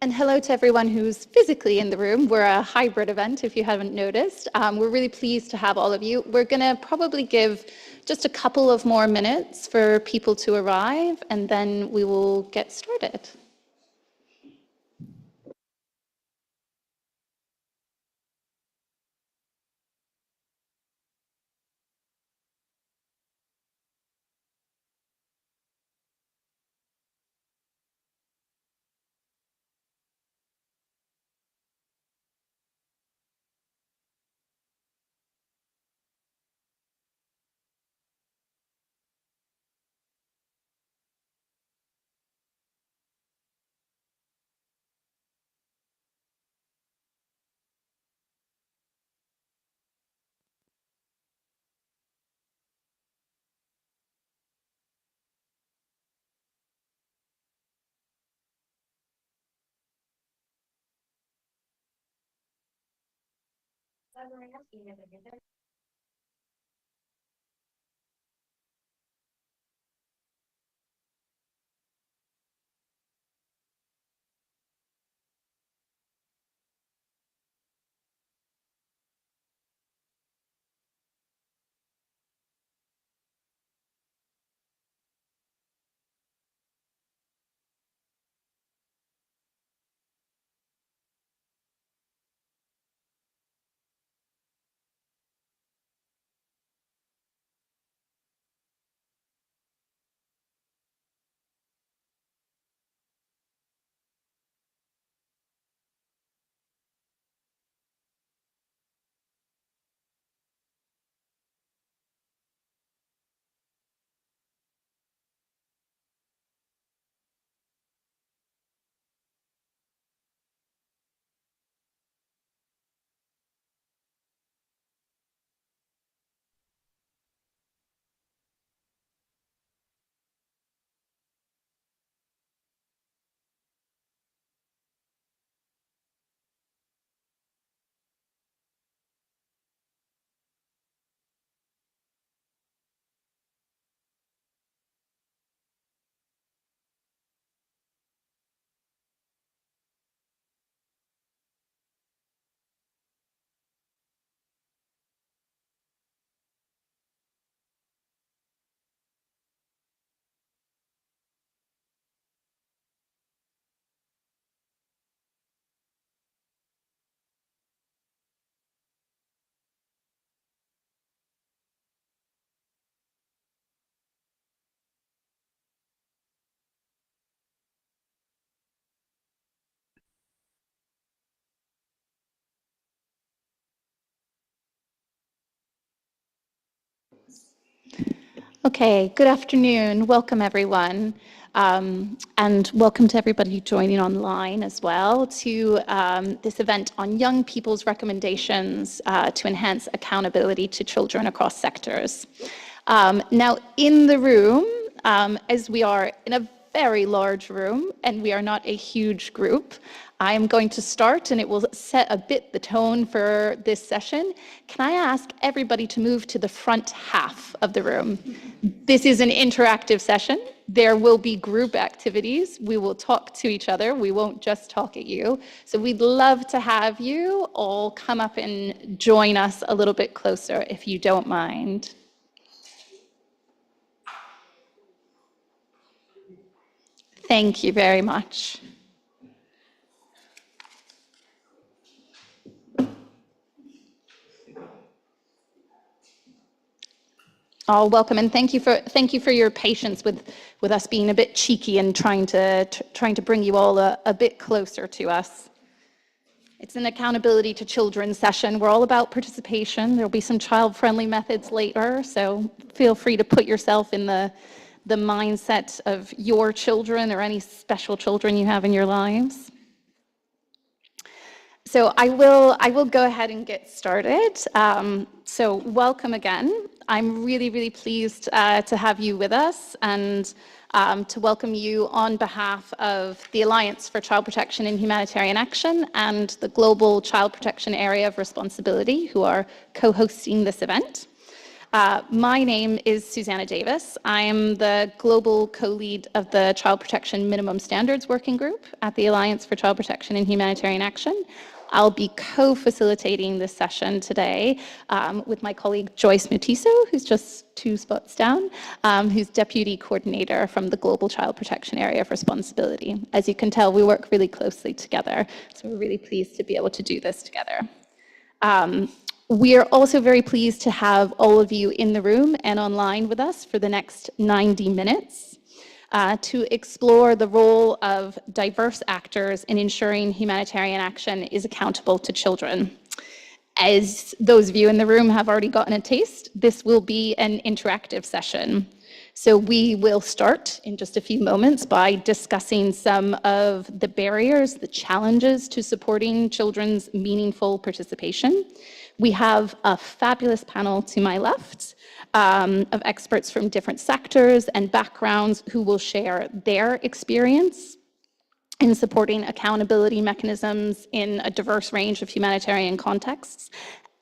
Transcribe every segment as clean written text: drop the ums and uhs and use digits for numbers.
And hello to everyone who's physically in the room. We're a hybrid event, if you haven't noticed. We're really pleased to have all of you. We're going to probably give just a couple of more minutes for people to arrive, and then we will get started. Okay, good afternoon. Welcome, everyone. And welcome to everybody joining online as well to this event on young people's recommendations to enhance accountability to children across sectors. Now, in the room, as we are in a very large room and we are not a huge group, I am going to start and it will set a bit the tone for this session. Can I ask everybody to move to the front half of the room? This is an interactive session. There will be group activities. We will talk to each other. We won't just talk at you. So we'd love to have you all come up and join us a little bit closer if you don't mind. Thank you very much. Oh, welcome, and thank you for your patience with us being a bit cheeky and trying to bring you all a bit closer to us. It's an accountability to children session. We're all about participation. There'll be some child-friendly methods later, so feel free to put yourself in the mindset of your children or any special children you have in your lives. So I will go ahead and get started. So welcome again. I'm really pleased to have you with us and to welcome you on behalf of the Alliance for Child Protection and Humanitarian Action and the Global Child Protection Area of Responsibility, who are co-hosting this event. My name is Susanna Davis. I am the global co-lead of the Child Protection Minimum Standards Working Group at the Alliance for Child Protection and Humanitarian Action. I'll be co-facilitating this session today with my colleague Joyce Mutiso, who's just 2 spots down, who's Deputy Coordinator from the Global Child Protection Area of Responsibility. As you can tell, we work really closely together, so we're really pleased to be able to do this together. We are also very pleased to have all of you in the room and online with us for the next 90 minutes to explore the role of diverse actors in ensuring humanitarian action is accountable to children. As those of you in the room have already gotten a taste, this will be an interactive session. So we will start in just a few moments by discussing some of the barriers, the challenges to supporting children's meaningful participation. We have a fabulous panel to my left of experts from different sectors and backgrounds who will share their experience in supporting accountability mechanisms in a diverse range of humanitarian contexts.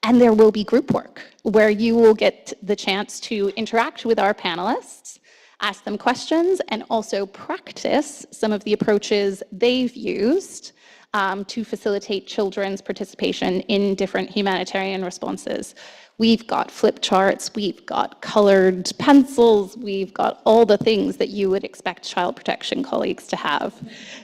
And there will be group work where you will get the chance to interact with our panelists, ask them questions, and also practice some of the approaches they've used to facilitate children's participation in different humanitarian responses. We've got flip charts, we've got colored pencils, we've got all the things that you would expect child protection colleagues to have.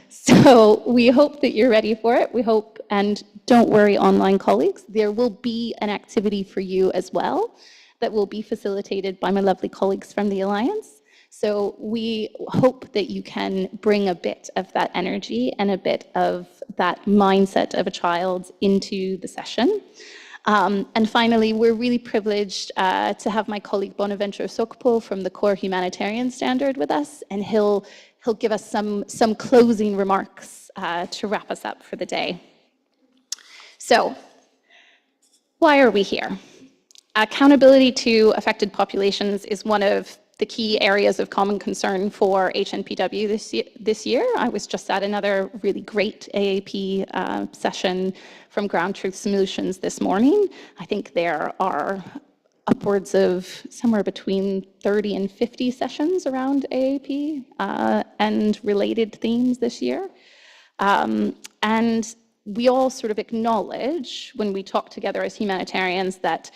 So we hope that you're ready for it. We hope, and don't worry, online colleagues, there will be an activity for you as well that will be facilitated by my lovely colleagues from the Alliance. So we hope that you can bring a bit of that energy and a bit of that mindset of a child into the session. And finally, we're really privileged to have my colleague Bonaventure Sokpo from the Core Humanitarian Standard with us, and he'll give us some closing remarks to wrap us up for the day. So, why are we here? Accountability to affected populations is one of the key areas of common concern for HNPW this year. I was just at another really great AAP session from Ground Truth Solutions this morning. I think there are upwards of somewhere between 30 and 50 sessions around AAP and related themes this year. And we all sort of acknowledge when we talk together as humanitarians that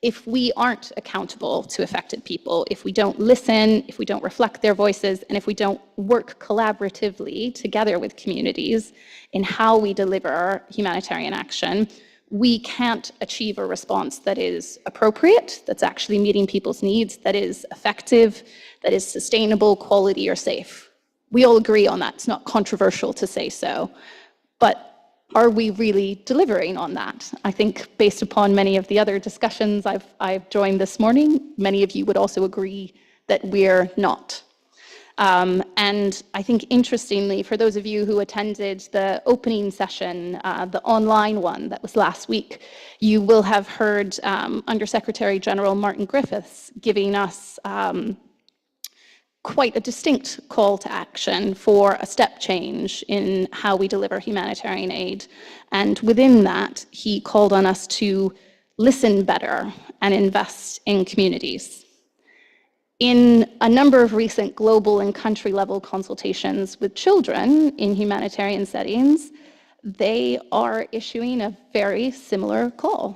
if we aren't accountable to affected people, if we don't listen, if we don't reflect their voices, and if we don't work collaboratively together with communities in how we deliver humanitarian action, we can't achieve a response that is appropriate, that's actually meeting people's needs, that is effective, that is sustainable, quality, or safe. We all agree on that. It's not controversial to say so. But are we really delivering on that? I think based upon many of the other discussions I've joined this morning, many of you would also agree that we're not. And I think interestingly, for those of you who attended the opening session, the online one that was last week, you will have heard Undersecretary General Martin Griffiths giving us quite a distinct call to action for a step change in how we deliver humanitarian aid. And within that, he called on us to listen better and invest in communities. In a number of recent global and country level consultations with children in humanitarian settings, they are issuing a very similar call.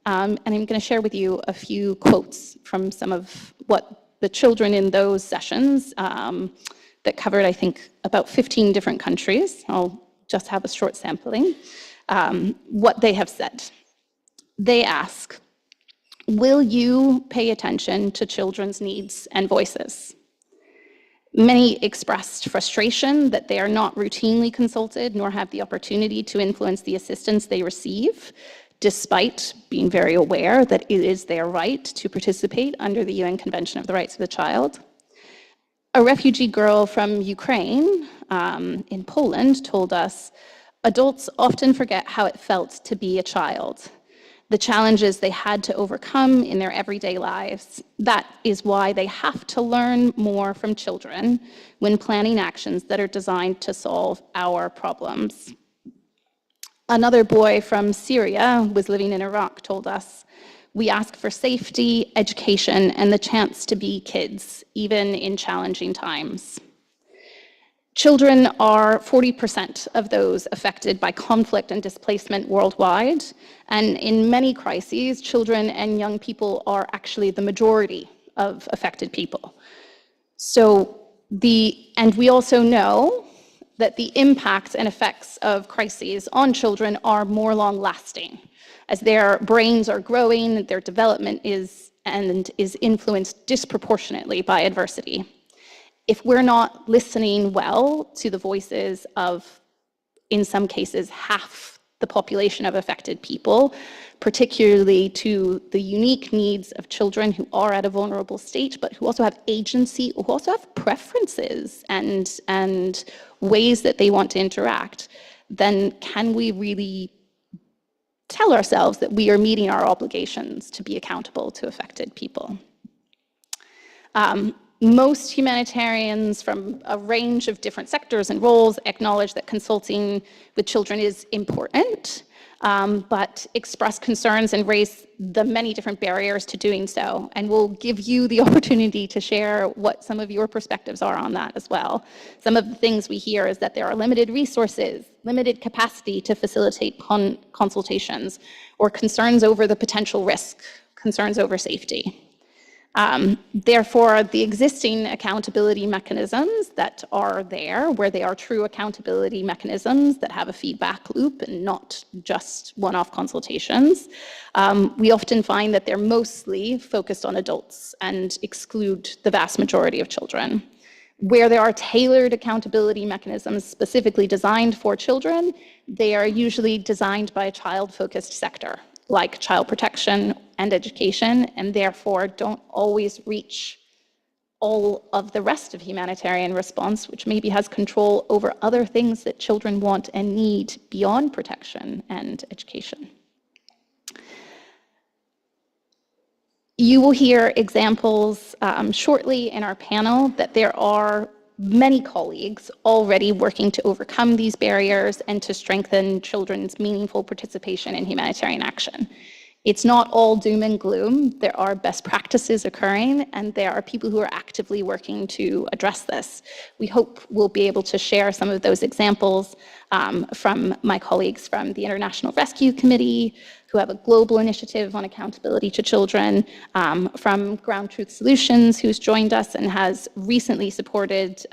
And I'm going to share with you a few quotes from some of what the children in those sessions that covered, I think, about 15 different countries, I'll just have a short sampling, what they have said. They ask, will you pay attention to children's needs and voices? Many expressed frustration that they are not routinely consulted nor have the opportunity to influence the assistance they receive, despite being very aware that it is their right to participate under the UN Convention of the Rights of the Child. A refugee girl from Ukraine in Poland told us, adults often forget how it felt to be a child, the challenges they had to overcome in their everyday lives. That is why they have to learn more from children when planning actions that are designed to solve our problems. Another boy from Syria who was living in Iraq told us, We ask for safety, education, and the chance to be kids, even in challenging times. Children are 40% of those affected by conflict and displacement worldwide, and in many crises, children and young people are actually the majority of affected people. And we also know that the impacts and effects of crises on children are more long-lasting. As their brains are growing, their development is influenced disproportionately by adversity. If we're not listening well to the voices of, in some cases, half the population of affected people, particularly to the unique needs of children who are at a vulnerable state, but who also have agency, who also have preferences and ways that they want to interact, then can we really tell ourselves that we are meeting our obligations to be accountable to affected people? Most humanitarians from a range of different sectors and roles acknowledge that consulting with children is important, but express concerns and raise the many different barriers to doing so. And we'll give you the opportunity to share what some of your perspectives are on that as well. Some of the things we hear is that there are limited resources, limited capacity to facilitate consultations, or concerns over the potential risk, concerns over safety. Therefore, the existing accountability mechanisms that are there, where they are true accountability mechanisms that have a feedback loop and not just one-off consultations, we often find that they're mostly focused on adults and exclude the vast majority of children. Where there are tailored accountability mechanisms specifically designed for children, they are usually designed by a child-focused sector, like child protection and education, and therefore don't always reach all of the rest of humanitarian response, which maybe has control over other things that children want and need beyond protection and education. You will hear examples shortly in our panel that there are many colleagues already working to overcome these barriers and to strengthen children's meaningful participation in humanitarian action. It's not all doom and gloom. There are best practices occurring, and there are people who are actively working to address this. We hope we'll be able to share some of those examples from my colleagues from the International Rescue Committee, who have a global initiative on accountability to children, from Ground Truth Solutions, who's joined us and has recently supported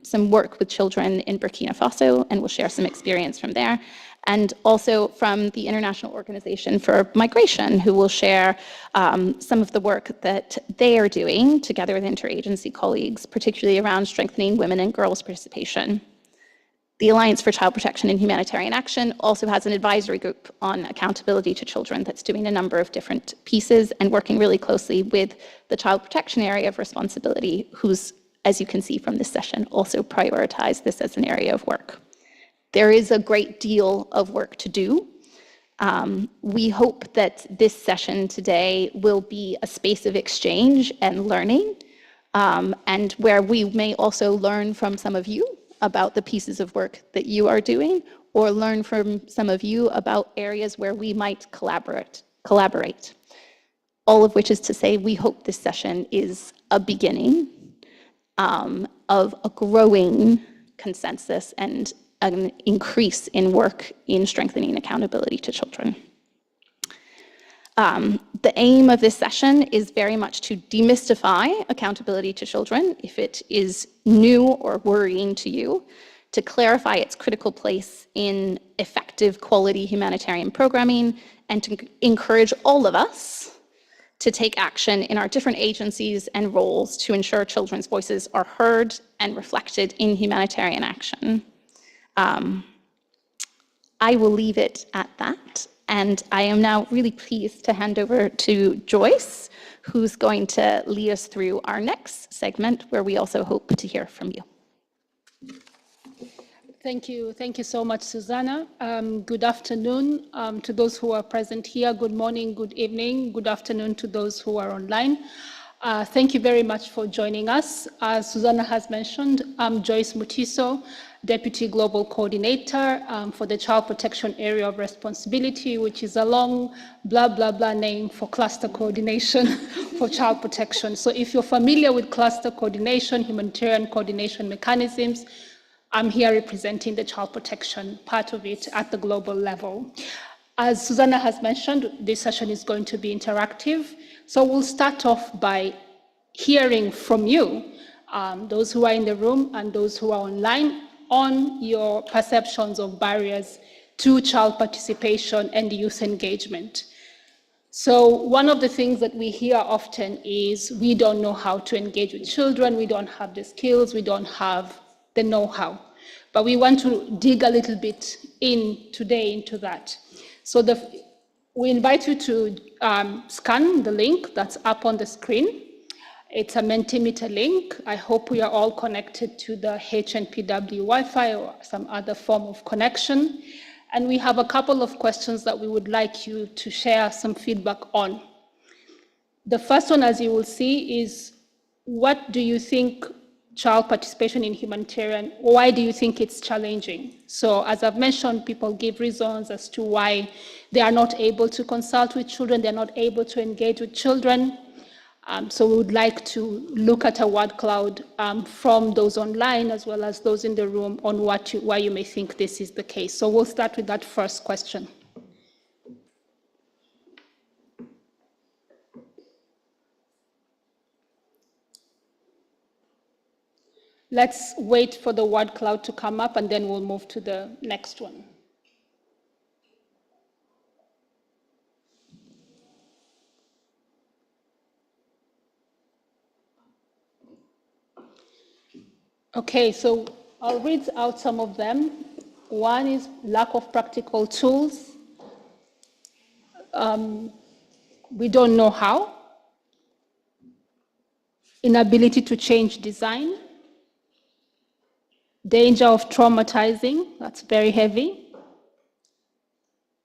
some work with children in Burkina Faso, and will share some experience from there. And also from the International Organization for Migration, who will share some of the work that they are doing together with interagency colleagues, particularly around strengthening women and girls' participation. The Alliance for Child Protection and Humanitarian Action also has an advisory group on accountability to children that's doing a number of different pieces and working really closely with the child protection area of responsibility, who's, as you can see from this session, also prioritized this as an area of work. There is a great deal of work to do. We hope that this session today will be a space of exchange and learning, and where we may also learn from some of you about the pieces of work that you are doing, or learn from some of you about areas where we might collaborate. All of which is to say, we hope this session is a beginning of a growing consensus and an increase in work in strengthening accountability to children. The aim of this session is very much to demystify accountability to children, if it is new or worrying to you, to clarify its critical place in effective quality humanitarian programming, and to encourage all of us to take action in our different agencies and roles to ensure children's voices are heard and reflected in humanitarian action. I will leave it at that. And I am now really pleased to hand over to Joyce, who's going to lead us through our next segment, where we also hope to hear from you. Thank you so much, Susanna. Good afternoon to those who are present here. Good morning, good evening, good afternoon to those who are online. Thank you very much for joining us. As Susanna has mentioned, I'm Joyce Mutiso, Deputy Global Coordinator for the Child Protection Area of Responsibility, which is a long blah, blah, blah name for cluster coordination for child protection. So if you're familiar with cluster coordination, humanitarian coordination mechanisms, I'm here representing the child protection part of it at the global level. As Susanna has mentioned, this session is going to be interactive. So we'll start off by hearing from you, those who are in the room and those who are online, on your perceptions of barriers to child participation and youth engagement. So one of the things that we hear often is we don't know how to engage with children, we don't have the skills, we don't have the know-how. But we want to dig a little bit in today into that. So we invite you to scan the link that's up on the screen. It's a Mentimeter link. I hope we are all connected to the HNPW Wi-Fi or some other form of connection. And we have a couple of questions that we would like you to share some feedback on. The first one, as you will see, is what do you think child participation in humanitarian, why do you think it's challenging? So as I've mentioned, people give reasons as to why they are not able to consult with children, they're not able to engage with children. So we would like to look at a word cloud from those online as well as those in the room on why you may think this is the case. So we'll start with that first question. Let's wait for the word cloud to come up and then we'll move to the next one. Okay, so I'll read out some of them. One is lack of practical tools. We don't know how. Inability to change design. Danger of traumatizing, that's very heavy.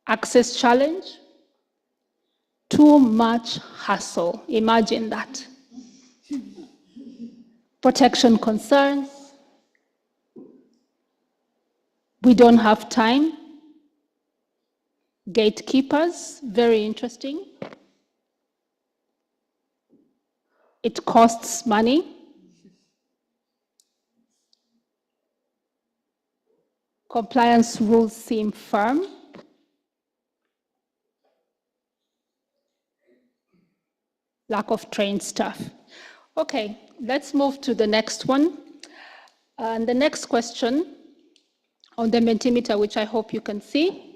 Access challenge. Too much hassle, imagine that. Protection concerns. We don't have time. Gatekeepers, very interesting. It costs money. Compliance rules seem firm. Lack of trained staff. Okay, let's move to the next one. And the next question on the Mentimeter, which I hope you can see,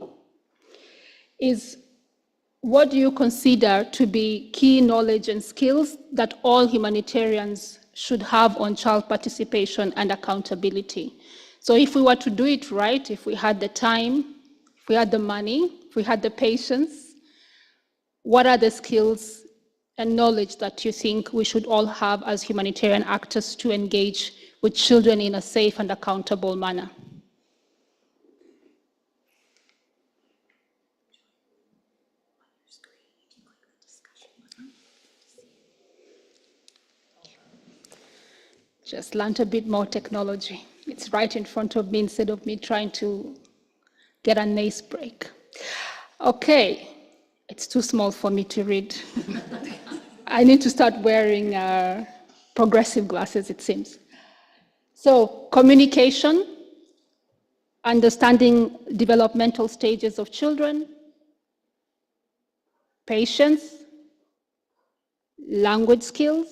is what do you consider to be key knowledge and skills that all humanitarians should have on child participation and accountability? So if we were to do it right, if we had the time, if we had the money, if we had the patience, what are the skills and knowledge that you think we should all have as humanitarian actors to engage with children in a safe and accountable manner? Just learned a bit more technology. It's right in front of me instead of me trying to get a nice break. Okay, it's too small for me to read. I need to start wearing progressive glasses, it seems. So, communication, understanding developmental stages of children, patience, language skills,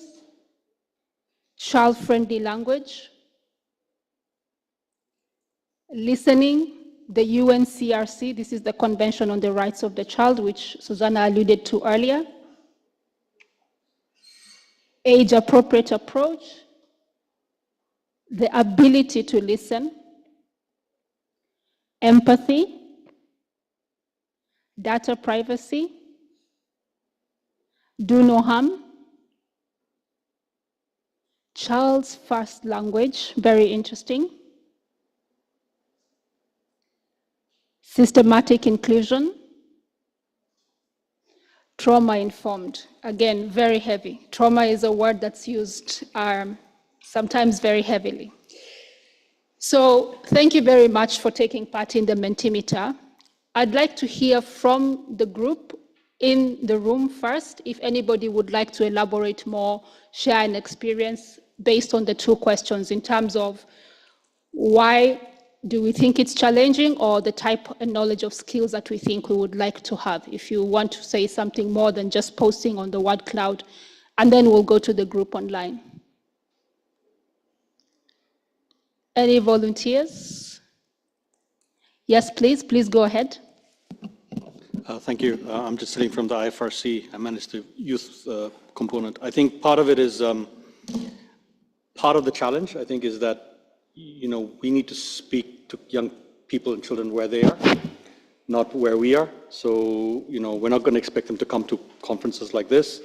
child-friendly language, listening, the UNCRC, this is the Convention on the Rights of the Child, which Susanna alluded to earlier, age-appropriate approach, the ability to listen, empathy, data privacy, do no harm, child's first language, very interesting, systematic inclusion, trauma-informed. Again, very heavy. Trauma is a word that's used sometimes very heavily. So thank you very much for taking part in the Mentimeter. I'd like to hear from the group in the room first, if anybody would like to elaborate more, share an experience based on the two questions in terms of why do we think it's challenging, or the type and knowledge of skills that we think we would like to have. If you want to say something more than just posting on the word cloud, and then we'll go to the group online. Any volunteers? Yes, please go ahead. Thank you. I'm just sitting from the IFRC. I manage the youth component. I think part of it is, part of the challenge, I think, is that, we need to speak to young people and children where they are, not where we are. So, we're not going to expect them to come to conferences like this.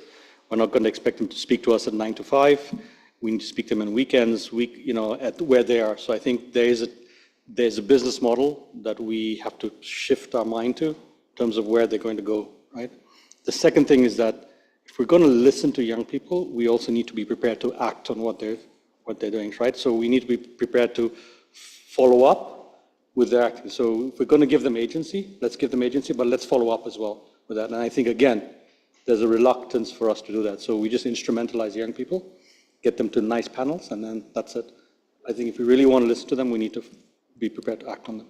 We're not going to expect them to speak to us at 9 to 5. We need to speak to them on weekends, at where they are. So I think there's a business model that we have to shift our mind to in terms of where they're going to go, right? The second thing is that if we're going to listen to young people, we also need to be prepared to act on what they're doing, right? So we need to be prepared to follow up with their acting. So if we're going to give them agency, let's give them agency, but let's follow up as well with that. And I think, again, there's a reluctance for us to do that. So we just instrumentalize young people, get them to nice panels, and then that's it. I think if we really want to listen to them, we need to be prepared to act on them.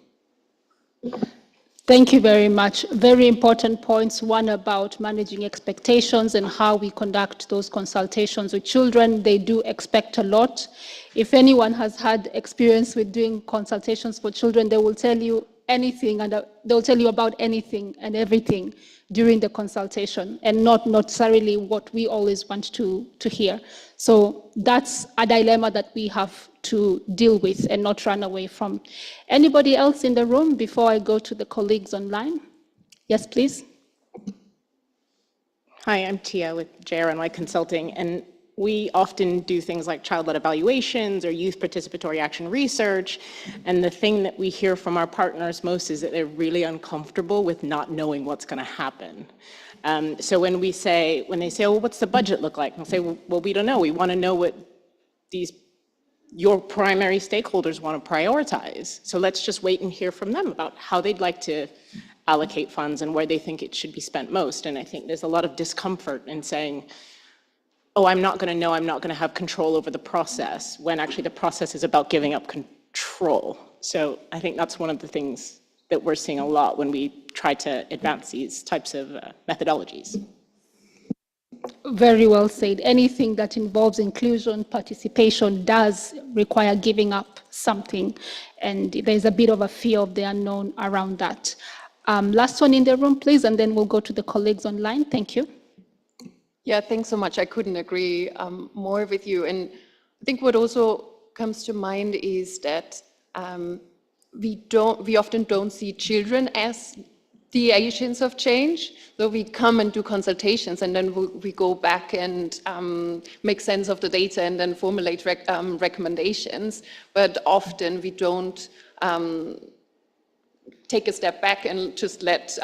Thank you very much. Very important points. One about managing expectations and how we conduct those consultations with children. They do expect a lot. If anyone has had experience with doing consultations for children, they will tell you anything, and they'll tell you about anything and everything during the consultation, and not necessarily what we always want to hear. So that's a dilemma that we have to deal with and not run away from. Anybody else in the room before I go to the colleagues online? Yes, please. Hi, I'm Tia with JRNY Consulting, and we often do things like child-led evaluations or youth participatory action research, and the thing that we hear from our partners most is that they're really uncomfortable with not knowing what's going to happen. So when they say, well, what's the budget look like? We'll say, well, we don't know. We want to know what your primary stakeholders want to prioritize. So let's just wait and hear from them about how they'd like to allocate funds and where they think it should be spent most. And I think there's a lot of discomfort in saying, oh, I'm not going to know, I'm not going to have control over the process, when actually the process is about giving up control. So I think that's one of the things that we're seeing a lot when we try to advance these types of methodologies. Very well said. Anything that involves inclusion, participation does require giving up something, and there's a bit of a fear of the unknown around that. Last one in the room, please, and then we'll go to the colleagues online. Thank you. Yeah, thanks so much. I couldn't agree more with you. And I think what also comes to mind is that we often don't see children as the agents of change. So we come and do consultations, and then we go back and make sense of the data and then formulate recommendations. But often we don't take a step back and just let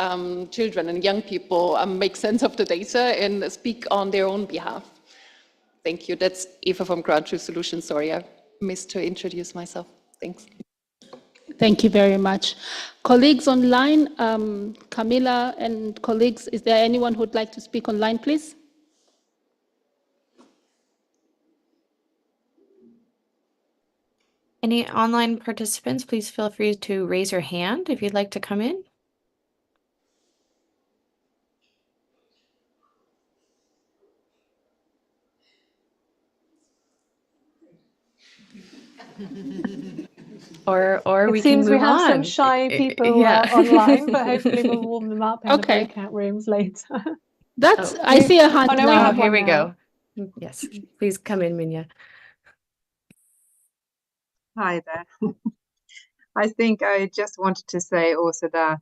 children and young people make sense of the data and speak on their own behalf. Thank you. That's Eva from Ground Truth Solutions. Sorry, I missed to introduce myself. Thanks. Thank you very much. Colleagues online, Camilla and colleagues, is there anyone who'd like to speak online, please? Any online participants, please feel free to raise your hand if you'd like to come in. Or we can move on. It seems we have some shy people online, but hopefully we'll warm them up in the breakout rooms later. I see a hand now. Here we go. Yes, please come in, Minya. Hi there. I think I just wanted to say also that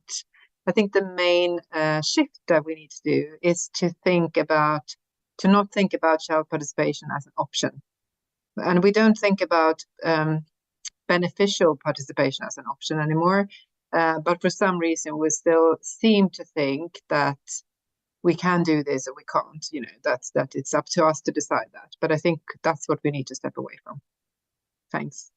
I think the main shift that we need to do is to not think about child participation as an option. And we don't think about beneficial participation as an option anymore. But for some reason, we still seem to think that we can do this or we can't, that it's up to us to decide that. But I think that's what we need to step away from. Thanks.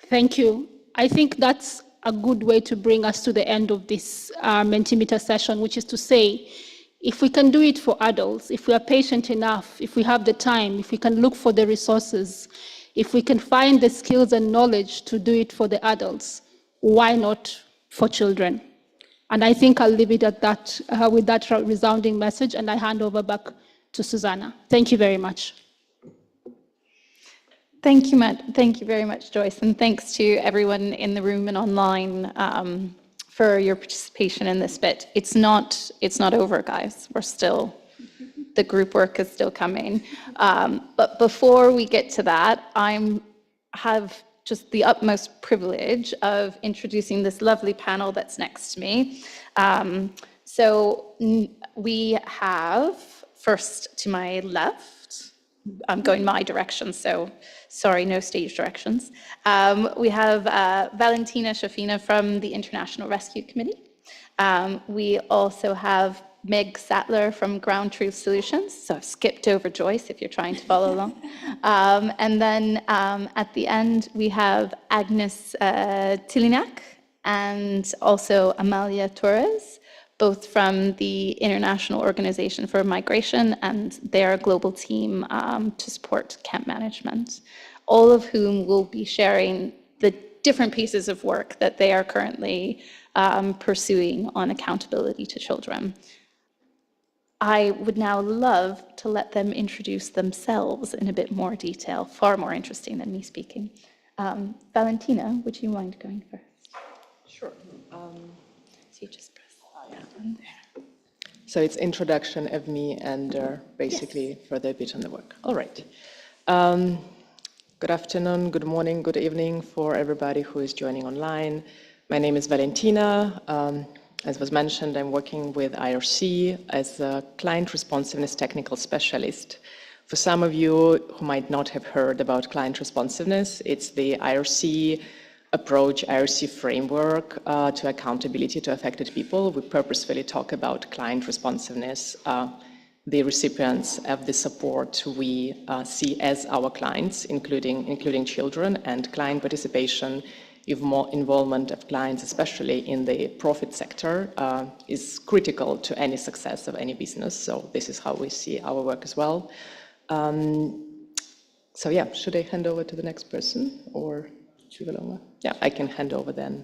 Thank you. I think that's a good way to bring us to the end of this Mentimeter session, which is to say, if we can do it for adults, if we are patient enough, if we have the time, if we can look for the resources, if we can find the skills and knowledge to do it for the adults, why not for children? And I think I'll leave it at that, with that resounding message, and I hand over back to Susanna. Thank you very much. Thank you very much, Joyce, and thanks to everyone in the room and online for your participation in this bit. It's not over, guys. The group work is still coming. But before we get to that, I have just the utmost privilege of introducing this lovely panel that's next to me. So we have, first to my left, I'm going my direction, so sorry, no stage directions. We have Valentina Shafina from the International Rescue Committee. We also have Meg Sattler from Ground Truth Solutions. So I've skipped over Joyce if you're trying to follow along. And then at the end, we have Agnes Tilinak and also Amalia Torres, both from the International Organization for Migration and their global team to support camp management, all of whom will be sharing the different pieces of work that they are currently pursuing on accountability to children. I would now love to let them introduce themselves in a bit more detail, far more interesting than me speaking. Valentina, would you mind going first? Sure. So you just press on there. So it's introduction of me and basically further a bit on the work. All right. Good afternoon, good morning, good evening for everybody who is joining online. My name is Valentina. As was mentioned, I'm working with IRC as a client responsiveness technical specialist. For some of you who might not have heard about client responsiveness, it's the IRC approach, IRC framework to accountability to affected people. We purposefully talk about client responsiveness, the recipients of the support we see as our clients, including children, and client participation. If more involvement of clients, especially in the profit sector, is critical to any success of any business. So this is how we see our work as well. So yeah, should I hand over to the next person or Shivalonga? Yeah, I can hand over then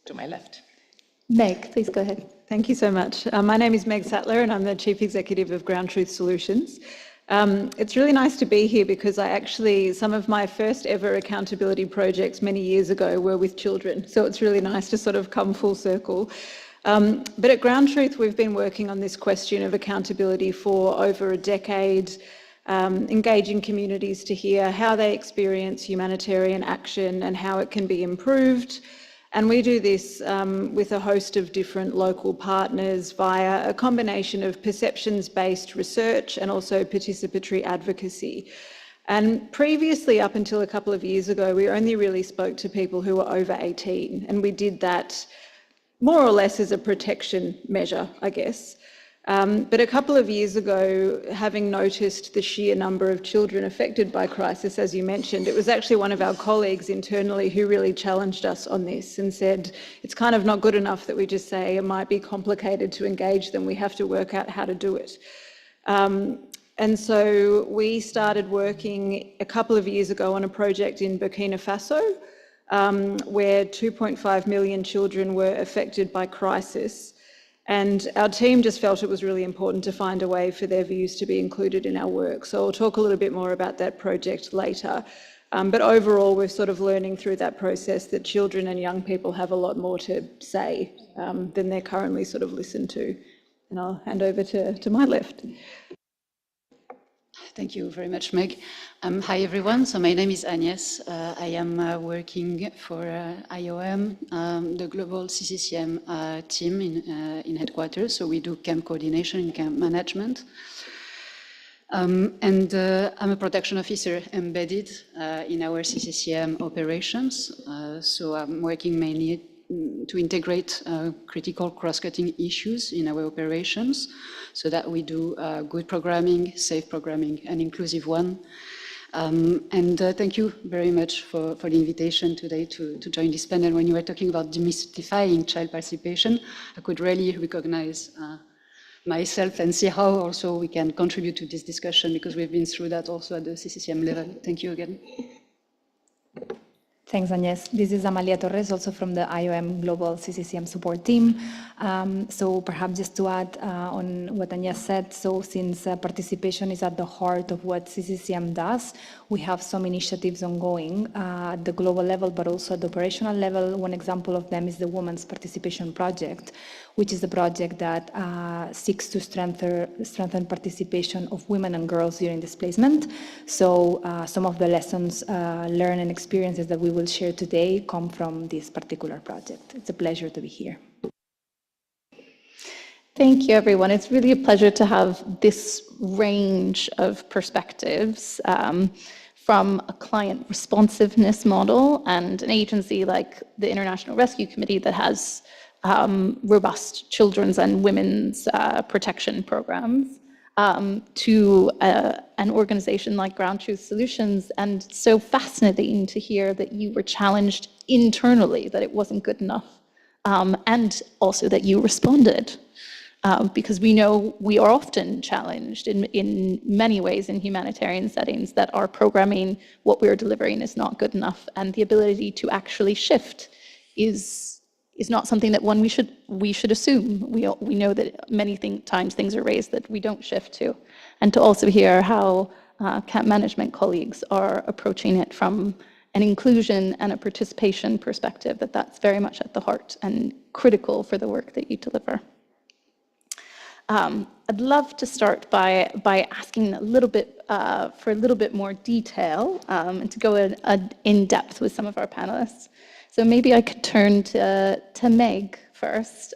to my left. Meg, please go ahead. Thank you so much. My name is Meg Sattler and I'm the Chief Executive of Ground Truth Solutions. It's really nice to be here because some of my first ever accountability projects many years ago were with children. So it's really nice to sort of come full circle. But at Ground Truth, we've been working on this question of accountability for over a decade, engaging communities to hear how they experience humanitarian action and how it can be improved. And we do this with a host of different local partners via a combination of perceptions-based research and also participatory advocacy. And previously, up until a couple of years ago, we only really spoke to people who were over 18, and we did that more or less as a protection measure, I guess. But a couple of years ago, having noticed the sheer number of children affected by crisis, as you mentioned, it was actually one of our colleagues internally who really challenged us on this and said, it's kind of not good enough that we just say it might be complicated to engage them, we have to work out how to do it. And so we started working a couple of years ago on a project in Burkina Faso, where 2.5 million children were affected by crisis. And our team just felt it was really important to find a way for their views to be included in our work. So I'll talk a little bit more about that project later. But overall, we're sort of learning through that process that children and young people have a lot more to say than they're currently sort of listened to. And I'll hand over to my left. Thank you very much, Meg. Hi, everyone. So my name is Agnès. I am working for IOM, the global CCCM team in headquarters. So we do camp coordination and camp management. And I'm a protection officer embedded in our CCCM operations. So I'm working mainly to integrate critical cross-cutting issues in our operations so that we do good programming, safe programming, and inclusive one. Thank you very much for the invitation today to join this panel. When you were talking about demystifying child participation, I could really recognize myself and see how also we can contribute to this discussion, because we've been through that also at the CCCM level. Thank you again. Thanks, Agnes. This is Amalia Torres, also from the IOM Global CCCM support team. So perhaps just to add on what Agnes said, so since participation is at the heart of what CCCM does, we have some initiatives ongoing at the global level, but also at the operational level. One example of them is the Women's Participation Project, which is a project that seeks to strengthen participation of women and girls during displacement. So some of the lessons learned and experiences that we will share today come from this particular project. It's a pleasure to be here. Thank you, everyone. It's really a pleasure to have this range of perspectives from a client responsiveness model and an agency like the International Rescue Committee that has robust children's and women's protection programs, to an organization like Ground Truth Solutions. And so fascinating to hear that you were challenged internally, that it wasn't good enough, and also that you responded. Because we know we are often challenged in many ways in humanitarian settings that our programming, what we're delivering, is not good enough, and the ability to actually shift is not something that we should assume. We know that many times things are raised that we don't shift to, and to also hear how camp management colleagues are approaching it from an inclusion and a participation perspective, that's very much at the heart and critical for the work that you deliver. I'd love to start by asking for a little bit more detail and to go in depth with some of our panelists. So maybe I could turn to Meg first.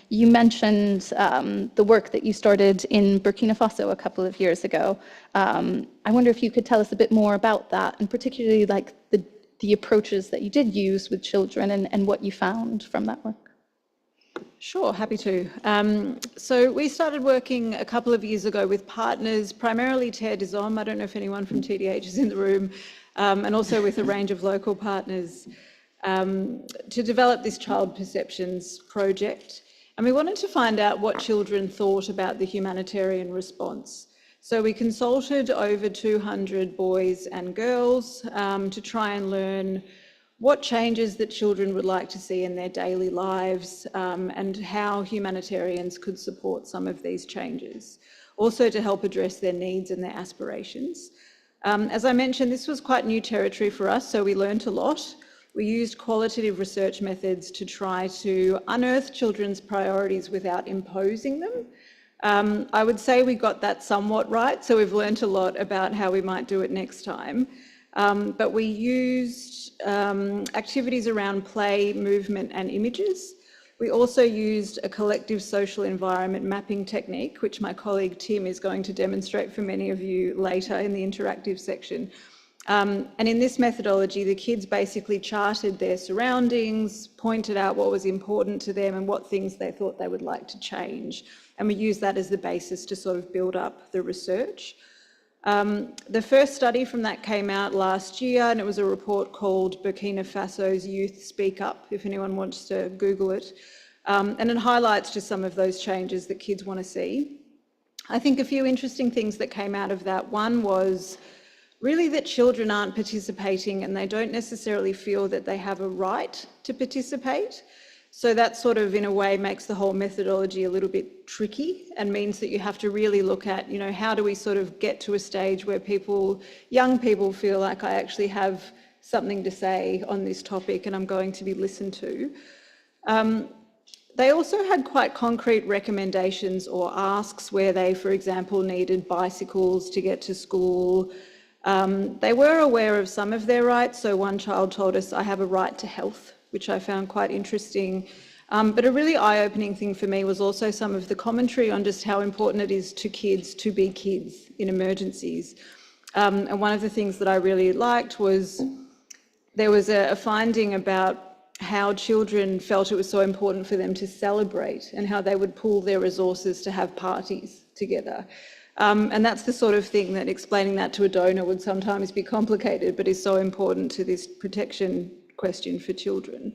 You mentioned the work that you started in Burkina Faso a couple of years ago. I wonder if you could tell us a bit more about that, and particularly like the approaches that you did use with children and what you found from that work. Sure, happy to. So we started working a couple of years ago with partners, primarily Terre des Hommes. I don't know if anyone from TDH is in the room, and also with a range of local partners to develop this child perceptions project. And we wanted to find out what children thought about the humanitarian response. So we consulted over 200 boys and girls to try and learn what changes that children would like to see in their daily lives, and how humanitarians could support some of these changes. Also to help address their needs and their aspirations. As I mentioned, this was quite new territory for us, so we learned a lot. We used qualitative research methods to try to unearth children's priorities without imposing them. I would say we got that somewhat right, so we've learned a lot about how we might do it next time. But we used activities around play, movement, and images. We also used a collective social environment mapping technique, which my colleague Tim is going to demonstrate for many of you later in the interactive section. And in this methodology, the kids basically charted their surroundings, pointed out what was important to them and what things they thought they would like to change. And we used that as the basis to sort of build up the research. The first study from that came out last year, and it was a report called Burkina Faso's Youth Speak Up, if anyone wants to Google it. And it highlights just some of those changes that kids want to see. I think a few interesting things that came out of that. One was really that children aren't participating and they don't necessarily feel that they have a right to participate. So that sort of, in a way, makes the whole methodology a little bit tricky and means that you have to really look at, you know, how do we sort of get to a stage where young people feel like I actually have something to say on this topic and I'm going to be listened to. They also had quite concrete recommendations or asks where they, for example, needed bicycles to get to school. They were aware of some of their rights. So one child told us, I have a right to health, which I found quite interesting. But a really eye-opening thing for me was also some of the commentary on just how important it is to kids to be kids in emergencies. And one of the things that I really liked was there was a finding about how children felt it was so important for them to celebrate and how they would pool their resources to have parties together. And that's the sort of thing that explaining that to a donor would sometimes be complicated, but is so important to this protection question for children.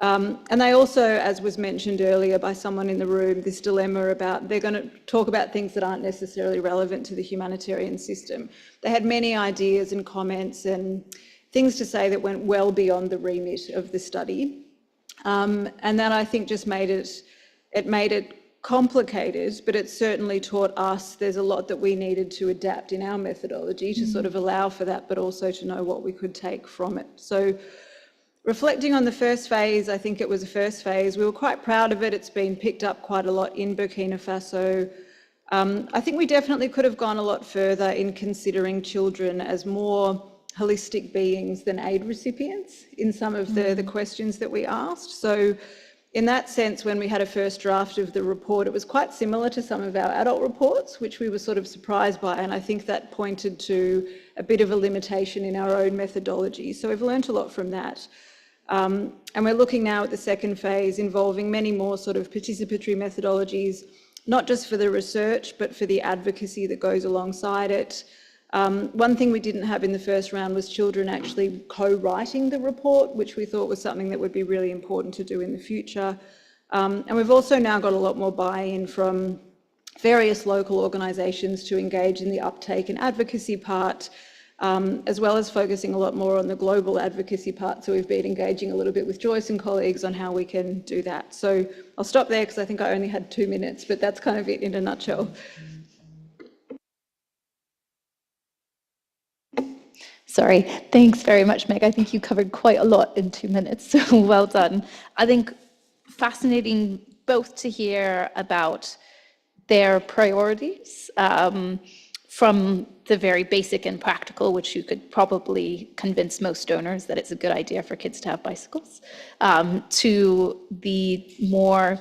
And they also, as was mentioned earlier by someone in the room, this dilemma about they're going to talk about things that aren't necessarily relevant to the humanitarian system. They had many ideas and comments and things to say that went well beyond the remit of the study. And that I think just made it complicated, but it certainly taught us there's a lot that we needed to adapt in our methodology to sort of allow for that, but also to know what we could take from it. So reflecting on the first phase, I think it was a first phase. We were quite proud of it. It's been picked up quite a lot in Burkina Faso. I think we definitely could have gone a lot further in considering children as more holistic beings than aid recipients in some of the questions that we asked. So in that sense, when we had a first draft of the report, it was quite similar to some of our adult reports, which we were sort of surprised by. And I think that pointed to a bit of a limitation in our own methodology. So we've learned a lot from that. And we're looking now at the second phase involving many more sort of participatory methodologies, not just for the research, but for the advocacy that goes alongside it. One thing we didn't have in the first round was children actually co-writing the report, which we thought was something that would be really important to do in the future. And we've also now got a lot more buy-in from various local organisations to engage in the uptake and advocacy part, as well as focusing a lot more on the global advocacy part. So we've been engaging a little bit with Joyce and colleagues on how we can do that. So I'll stop there because I think I only had 2 minutes, but that's kind of it in a nutshell. Sorry, thanks very much, Meg. I think you covered quite a lot in 2 minutes, so well done. I think fascinating both to hear about their priorities from the very basic and practical, which you could probably convince most donors that it's a good idea for kids to have bicycles, to the more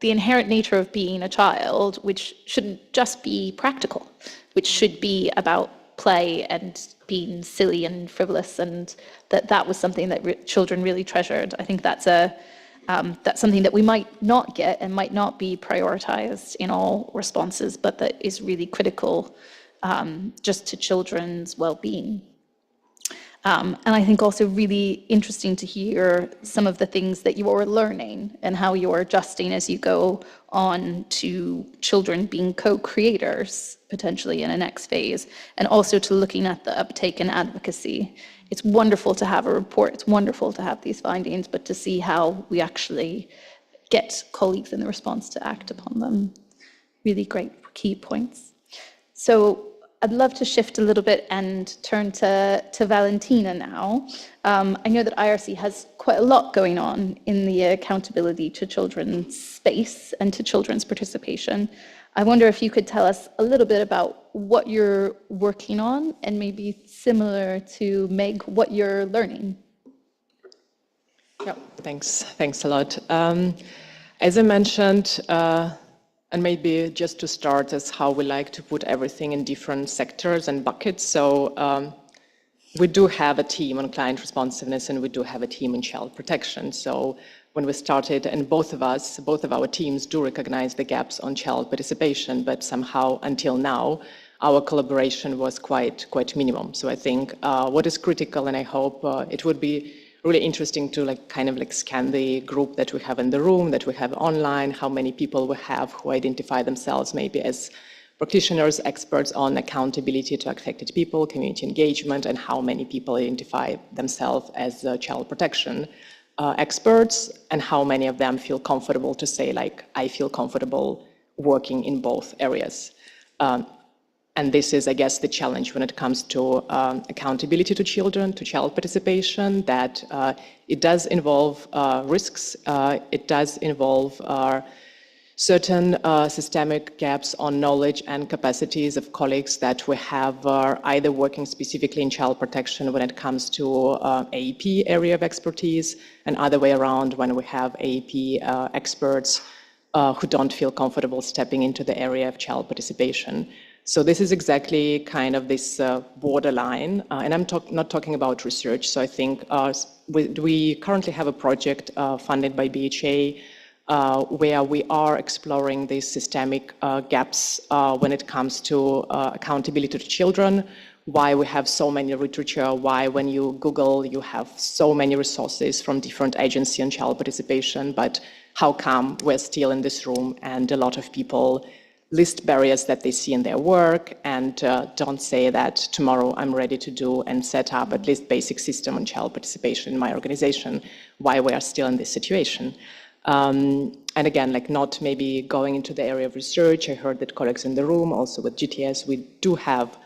the inherent nature of being a child, which shouldn't just be practical, which should be about play and being silly and frivolous, and that was something that children really treasured. I think that's something that we might not get and might not be prioritized in all responses, but that is really critical just to children's well-being. And I think also really interesting to hear some of the things that you are learning and how you're adjusting as you go on to children being co-creators potentially in a next phase, and also to looking at the uptake and advocacy. It's wonderful to have a report, it's wonderful to have these findings, but to see how we actually get colleagues in the response to act upon them. Really great key points. So I'd love to shift a little bit and turn to Valentina now. I know that IRC has quite a lot going on in the accountability to children's space and to children's participation. I wonder if you could tell us a little bit about what you're working on, and maybe similar to Meg, what you're learning. Yeah, thanks a lot. As I mentioned, and maybe just to start as how we like to put everything in different sectors and buckets. So we do have a team on client responsiveness, and we do have a team in child protection. So when we started, and both of our teams do recognize the gaps on child participation, but somehow until now, our collaboration was quite minimum. So I think what is critical, and I hope it would be really interesting to scan the group that we have in the room, that we have online, how many people we have who identify themselves maybe as practitioners, experts on accountability to affected people, community engagement, and how many people identify themselves as child protection experts, and how many of them feel comfortable to say, I feel comfortable working in both areas. And this is, I guess, the challenge when it comes to accountability to children, to child participation, that it does involve risks, it does involve certain systemic gaps on knowledge and capacities of colleagues that we have either working specifically in child protection when it comes to AEP area of expertise, and other way around when we have AEP experts who don't feel comfortable stepping into the area of child participation. So this is exactly kind of this borderline, and I'm not talking about research. So I think we currently have a project funded by BHA where we are exploring these systemic gaps when it comes to accountability to children, why we have so many literature, why when you Google, you have so many resources from different agencies on child participation, but how come we're still in this room and a lot of people list barriers that they see in their work and don't say that tomorrow I'm ready to do and set up at least basic system on child participation in my organization, why we are still in this situation. And again, like not maybe going into the area of research, I heard that colleagues in the room, also with GTS, we do have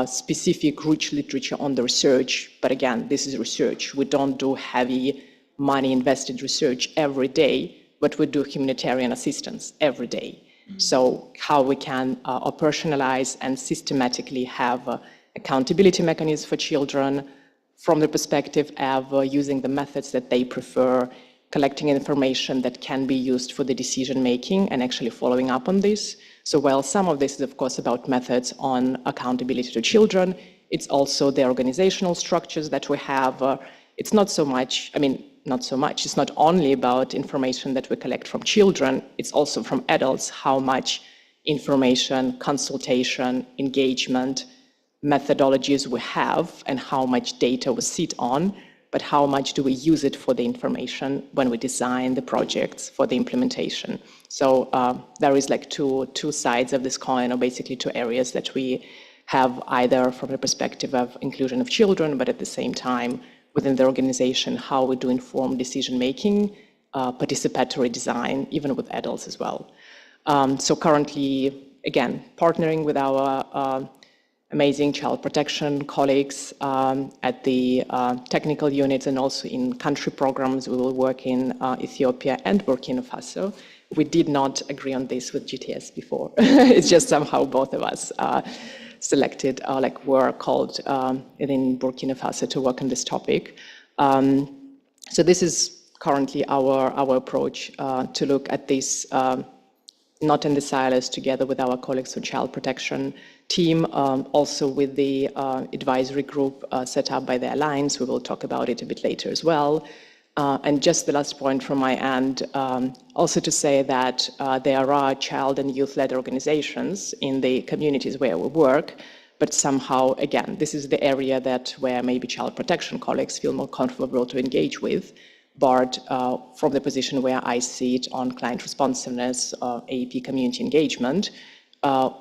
specific rich literature on the research, but again, this is research. We don't do heavy money invested research every day, but we do humanitarian assistance every day. So how we can operationalize and systematically have accountability mechanisms for children from the perspective of using the methods that they prefer, collecting information that can be used for the decision making and actually following up on this. So while some of this is of course about methods on accountability to children, it's also the organizational structures that we have. It's not so much, it's not only about information that we collect from children, it's also from adults, how much information, consultation, engagement, methodologies we have and how much data we sit on, but how much do we use it for the information when we design the projects for the implementation. So there is like two sides of this coin, or basically two areas that we have either from the perspective of inclusion of children, but at the same time, within the organization, how we do informed decision-making, participatory design, even with adults as well. So currently, again, partnering with our amazing child protection colleagues at the technical units and also in country programs, we will work in Ethiopia and Burkina Faso. We did not agree on this with GTS before. It's just somehow both of us selected, were called in Burkina Faso to work on this topic. So this is currently our approach to look at this, not in the silos, together with our colleagues on child protection team, also with the advisory group set up by the Alliance. We will talk about it a bit later as well. And just the last point from my end, also to say that there are child and youth-led organizations in the communities where we work, but somehow, again, this is the area where maybe child protection colleagues feel more comfortable to engage with, but from the position where I see it on client responsiveness, AEP community engagement,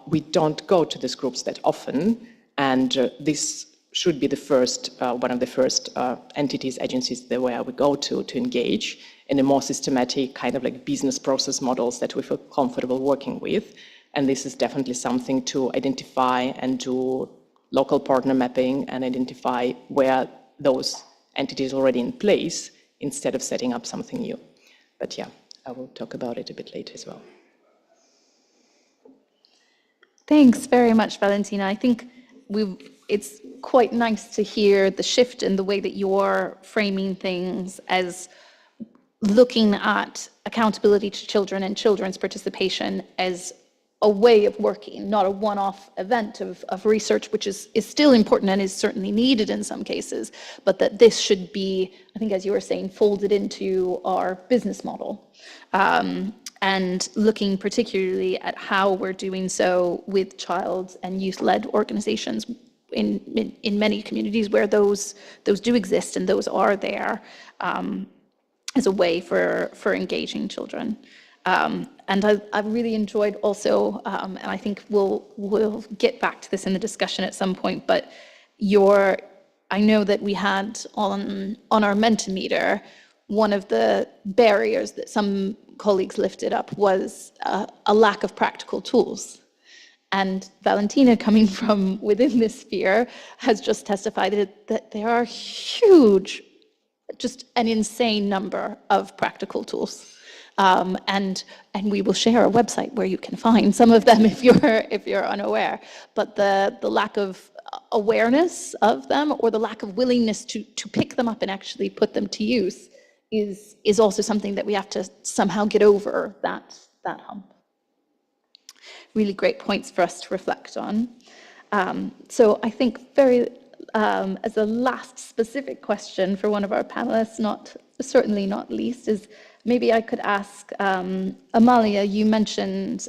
we don't go to these groups that often, and this should be the first, one of the first entities, agencies where we go to engage in a more systematic kind of like business process models that we feel comfortable working with. And this is definitely something to identify and do local partner mapping and identify where those entities are already in place instead of setting up something new. But yeah, I will talk about it a bit later as well. Thanks very much, Valentina. I think it's quite nice to hear the shift in the way that you're framing things as looking at accountability to children and children's participation as a way of working, not a one-off event of research, which is still important and is certainly needed in some cases, but that this should be, I think as you were saying, folded into our business model. And looking particularly at how we're doing so with child and youth-led organizations in many communities where those do exist and those are there as a way for engaging children. And I've really enjoyed also, and I think we'll get back to this in the discussion at some point, but I know that we had on our Mentimeter, one of the barriers that some colleagues lifted up was a lack of practical tools. And Valentina, coming from within this sphere, has just testified that there are huge, just an insane number of practical tools. And we will share a website where you can find some of them if you're unaware. But the lack of awareness of them, or the lack of willingness to pick them up and actually put them to use, is also something that we have to somehow get over that hump. really great points for us to reflect on. So I think as a last specific question for one of our panelists, certainly not least, is maybe I could ask Amalia. You mentioned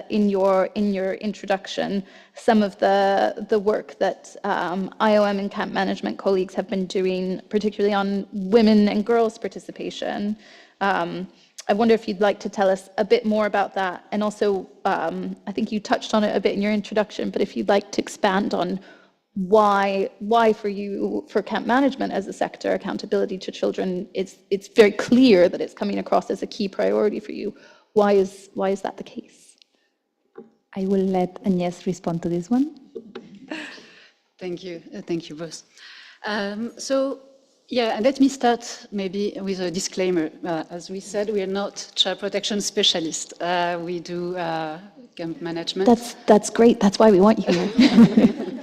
in your introduction some of the work that IOM and camp management colleagues have been doing, particularly on women and girls' participation. I wonder if you'd like to tell us a bit more about that, and also I think you touched on it a bit in your introduction, but if you'd like to expand on why for camp management as a sector, accountability to children, it's very clear that it's coming across as a key priority for you. Why is that the case? I will let Agnès respond to this one. Thank you, both. So, yeah, let me start maybe with a disclaimer. As we said, we are not child protection specialists. We do camp management. That's great. That's why we want you here.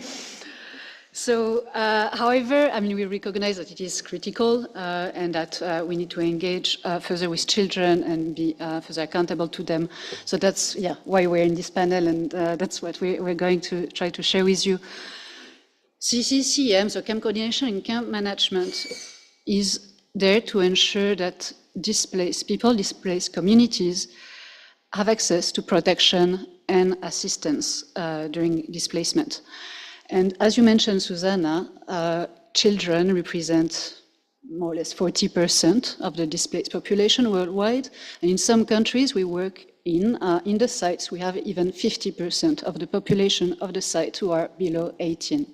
So, however, I mean, we recognize that it is critical and that we need to engage further with children and be further accountable to them. So that's why we're in this panel, and that's what we're going to try to share with you. CCCM, so Camp Coordination and Camp Management, is there to ensure that displaced communities have access to protection and assistance during displacement. And as you mentioned, Susanna, children represent more or less 40% of the displaced population worldwide. And in some countries we work in the sites, we have even 50% of the population of the site who are below 18.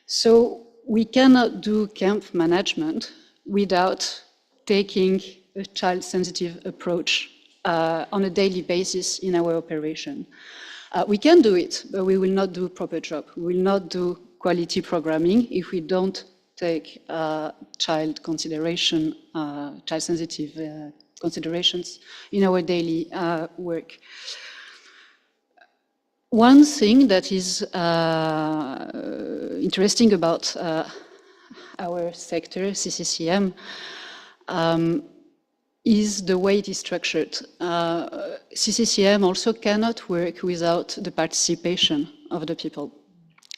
So we cannot do camp management without taking a child-sensitive approach on a daily basis in our operation. We can do it, but we will not do a proper job. We will not do quality programming if we don't take child consideration, child-sensitive considerations in our daily work. One thing that is interesting about our sector, CCCM, is the way it is structured. CCCM also cannot work without the participation of the people.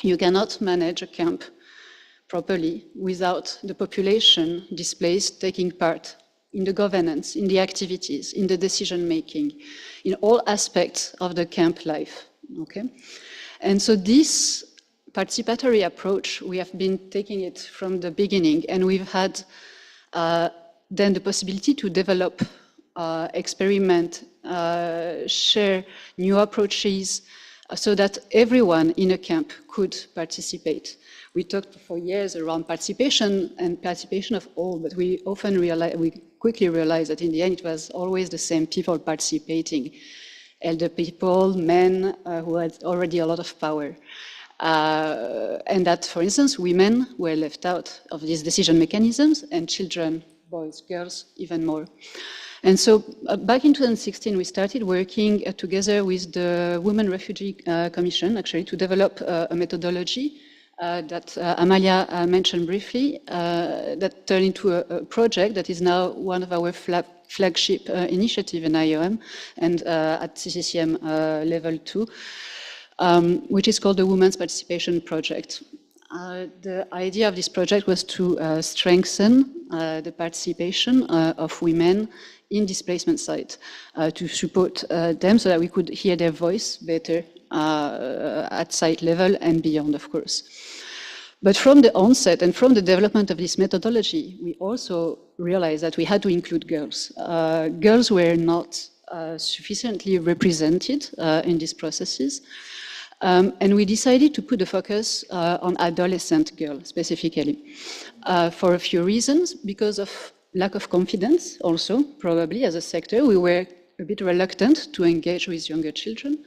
You cannot manage a camp properly without the population displaced taking part in the governance, in the activities, in the decision-making, in all aspects of the camp life, okay? And so this participatory approach, we have been taking it from the beginning, and we've had then the possibility to develop, experiment, share new approaches so that everyone in a camp could participate. We talked for years around participation and participation of all, but we quickly realized that in the end it was always the same people participating. Elder people, men who had already a lot of power. And that, for instance, women were left out of these decision mechanisms, and children, boys, girls, even more. And so back in 2016, we started working together with the Women Refugee Commission, actually, to develop a methodology that Amalia mentioned briefly, that turned into a project that is now one of our flagship initiative in IOM and at CCCM level 2, which is called the Women's Participation Project. The idea of this project was to strengthen the participation of women in displacement sites, to support them so that we could hear their voice better at site level and beyond, of course. But from the onset and from the development of this methodology, we also realized that we had to include girls. Girls were not sufficiently represented in these processes. And we decided to put the focus on adolescent girls specifically for a few reasons. Because of lack of confidence also, probably as a sector, we were a bit reluctant to engage with younger children.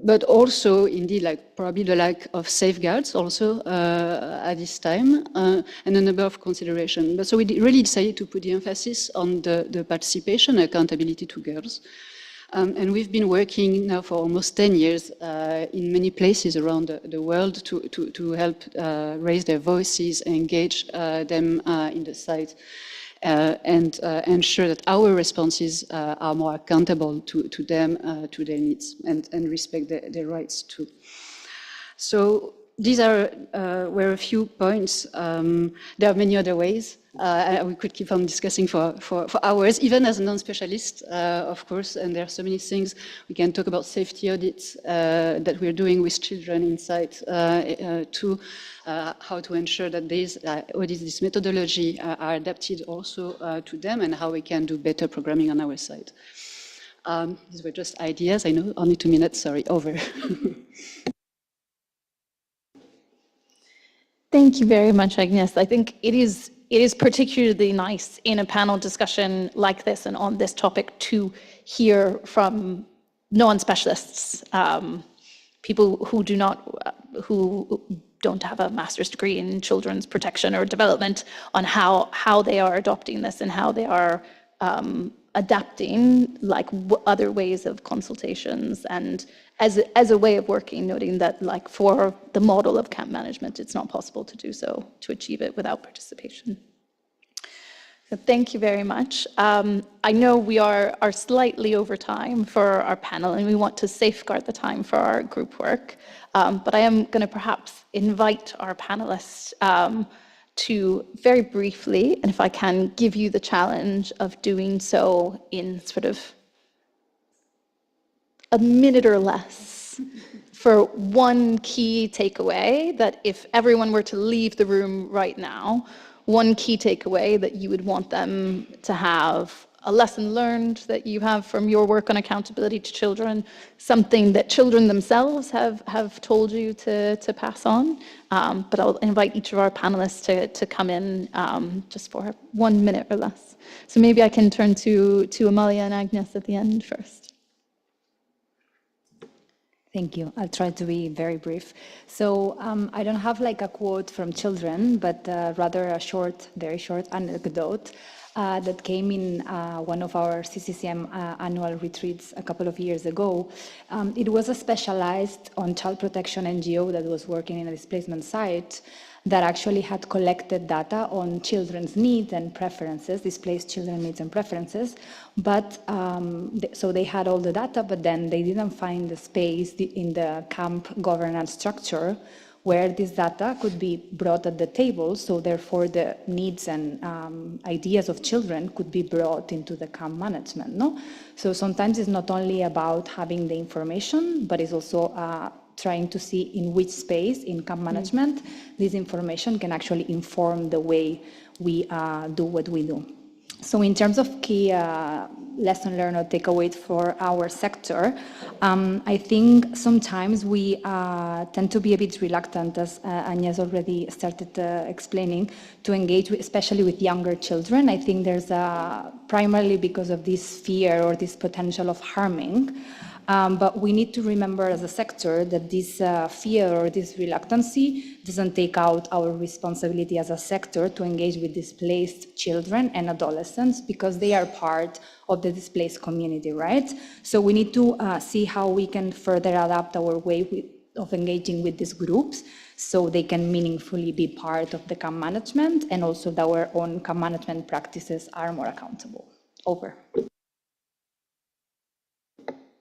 But also, indeed, probably the lack of safeguards also at this time, and a number of considerations. But so we really decided to put the emphasis on the participation and accountability to girls. And we've been working now for almost 10 years in many places around the world to help raise their voices, engage them in the site. and ensure that our responses are more accountable to them, to their needs, and respect their rights too. So these were a few points. There are many other ways. We could keep on discussing for hours, even as a non-specialist, of course, and there are so many things. We can talk about safety audits that we're doing with children inside to how to ensure that these audits, this methodology are adapted also to them, and how we can do better programming on our side. These were just ideas. I know, only 2 minutes, sorry, over. Thank you very much, Agnes. I think it is particularly nice in a panel discussion like this and on this topic to hear from non-specialists, people who don't have a master's degree in children's protection or development, on how they are adopting this and how they are adapting like other ways of consultations, and as a way of working, noting that like for the model of camp management, it's not possible to do so, to achieve it without participation. So thank you very much. I know we are slightly over time for our panel, and we want to safeguard the time for our group work, but I am going to perhaps invite our panelists to very briefly, and if I can, give you the challenge of doing so in sort of a minute or less for one key takeaway, that if everyone were to leave the room right now, one key takeaway that you would want them to have, a lesson learned that you have from your work on accountability to children, something that children themselves have told you to pass on. But I'll invite each of our panelists to come in just for 1 minute or less. So maybe I can turn to Amalia and Agnes at the end first. Thank you. I'll try to be very brief. So I don't have like a quote from children, but rather a short, very short anecdote that came in one of our CCCM annual retreats a couple of years ago. It was a specialized on child protection NGO that was working in a displacement site that actually had collected data on children's needs and preferences, displaced children's needs and preferences. But so they had all the data, but then they didn't find the space in the camp governance structure where this data could be brought at the table. So therefore the needs and ideas of children could be brought into the camp management. No? So sometimes it's not only about having the information, but it's also trying to see in which space in camp management this information can actually inform the way we do what we do. So in terms of key lesson learned or takeaways for our sector, I think sometimes we tend to be a bit reluctant, as Agnes already started explaining, to engage with, especially with younger children. I think there's primarily because of this fear or this potential of harming. But we need to remember as a sector that this fear or this reluctancy doesn't take out our responsibility as a sector to engage with displaced children and adolescents, because they are part of the displaced community, right? So we need to see how we can further adapt our way of engaging with these groups so they can meaningfully be part of the camp management, and also that our own camp management practices are more accountable. Over.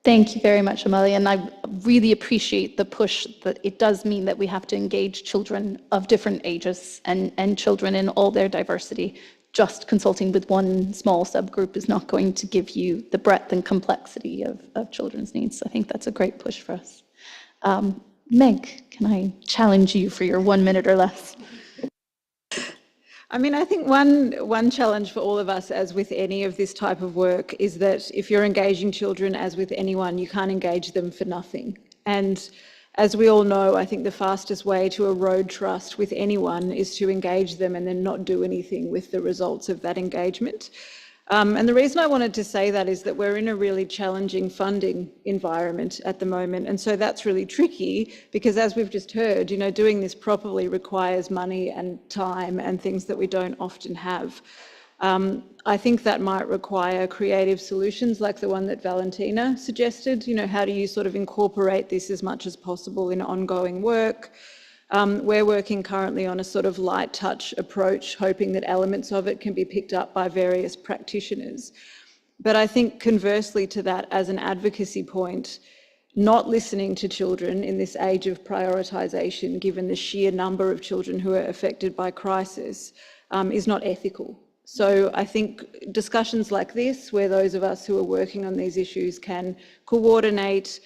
Thank you very much, Amalia, and I really appreciate the push that it does mean that we have to engage children of different ages and children in all their diversity. Just consulting with one small subgroup is not going to give you the breadth and complexity of children's needs. I think that's a great push for us. Meg, can I challenge you for your 1 minute or less? I mean, I think one challenge for all of us, as with any of this type of work, is that if you're engaging children, as with anyone, you can't engage them for nothing. And as we all know, I think the fastest way to erode trust with anyone is to engage them and then not do anything with the results of that engagement. And the reason I wanted to say that is that we're in a really challenging funding environment at the moment. And so that's really tricky because, as we've just heard, you know, doing this properly requires money and time and things that we don't often have. I think that might require creative solutions like the one that Valentina suggested. You know, how do you sort of incorporate this as much as possible in ongoing work? We're working currently on a sort of light touch approach, hoping that elements of it can be picked up by various practitioners. But I think conversely to that, as an advocacy point, not listening to children in this age of prioritisation, given the sheer number of children who are affected by crisis, is not ethical. So I think discussions like this, where those of us who are working on these issues can coordinate,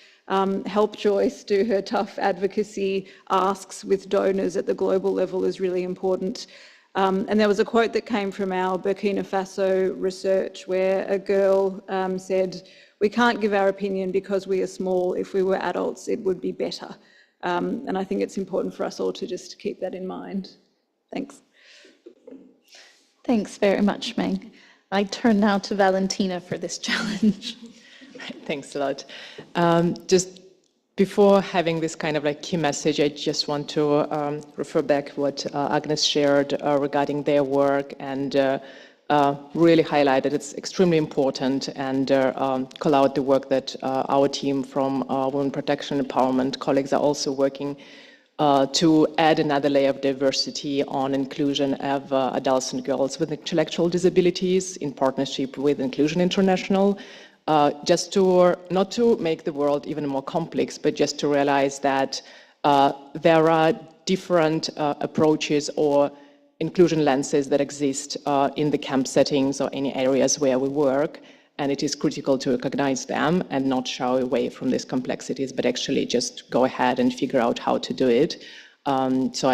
help Joyce do her tough advocacy asks with donors at the global level, is really important. And there was a quote that came from our Burkina Faso research where a girl said, "We can't give our opinion because we are small. If we were adults, it would be better." And I think it's important for us all to just keep that in mind. Thanks. Thanks very much, Meg. I turn now to Valentina for this challenge. Thanks a lot. Just before having this kind of like key message, I just want to refer back what Agnes shared regarding their work and really highlight that it's extremely important and call out the work that our team from Women Protection Empowerment colleagues are also working to add another layer of diversity on inclusion of adults and girls with intellectual disabilities in partnership with Inclusion International. Just to, not to make the world even more complex, but just to realize that there are different approaches or inclusion lenses that exist in the camp settings or any areas where we work, and it is critical to recognize them and not shy away from these complexities, but actually just go ahead and figure out how to do it. So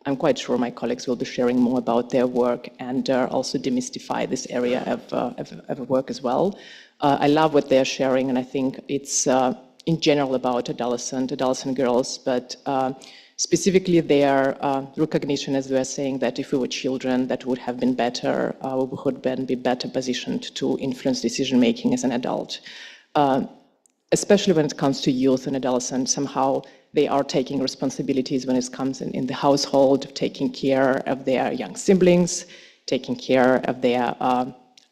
I'm quite sure my colleagues will be sharing more about their work and also demystify this area of work as well. I love what they're sharing, and I think it's in general about adolescent girls, but specifically their recognition, as we are saying, that if we were children, that would have been better, we would then be better positioned to influence decision-making as an adult. Especially when it comes to youth and adolescents, somehow they are taking responsibilities when it comes in the household, taking care of their young siblings, taking care of their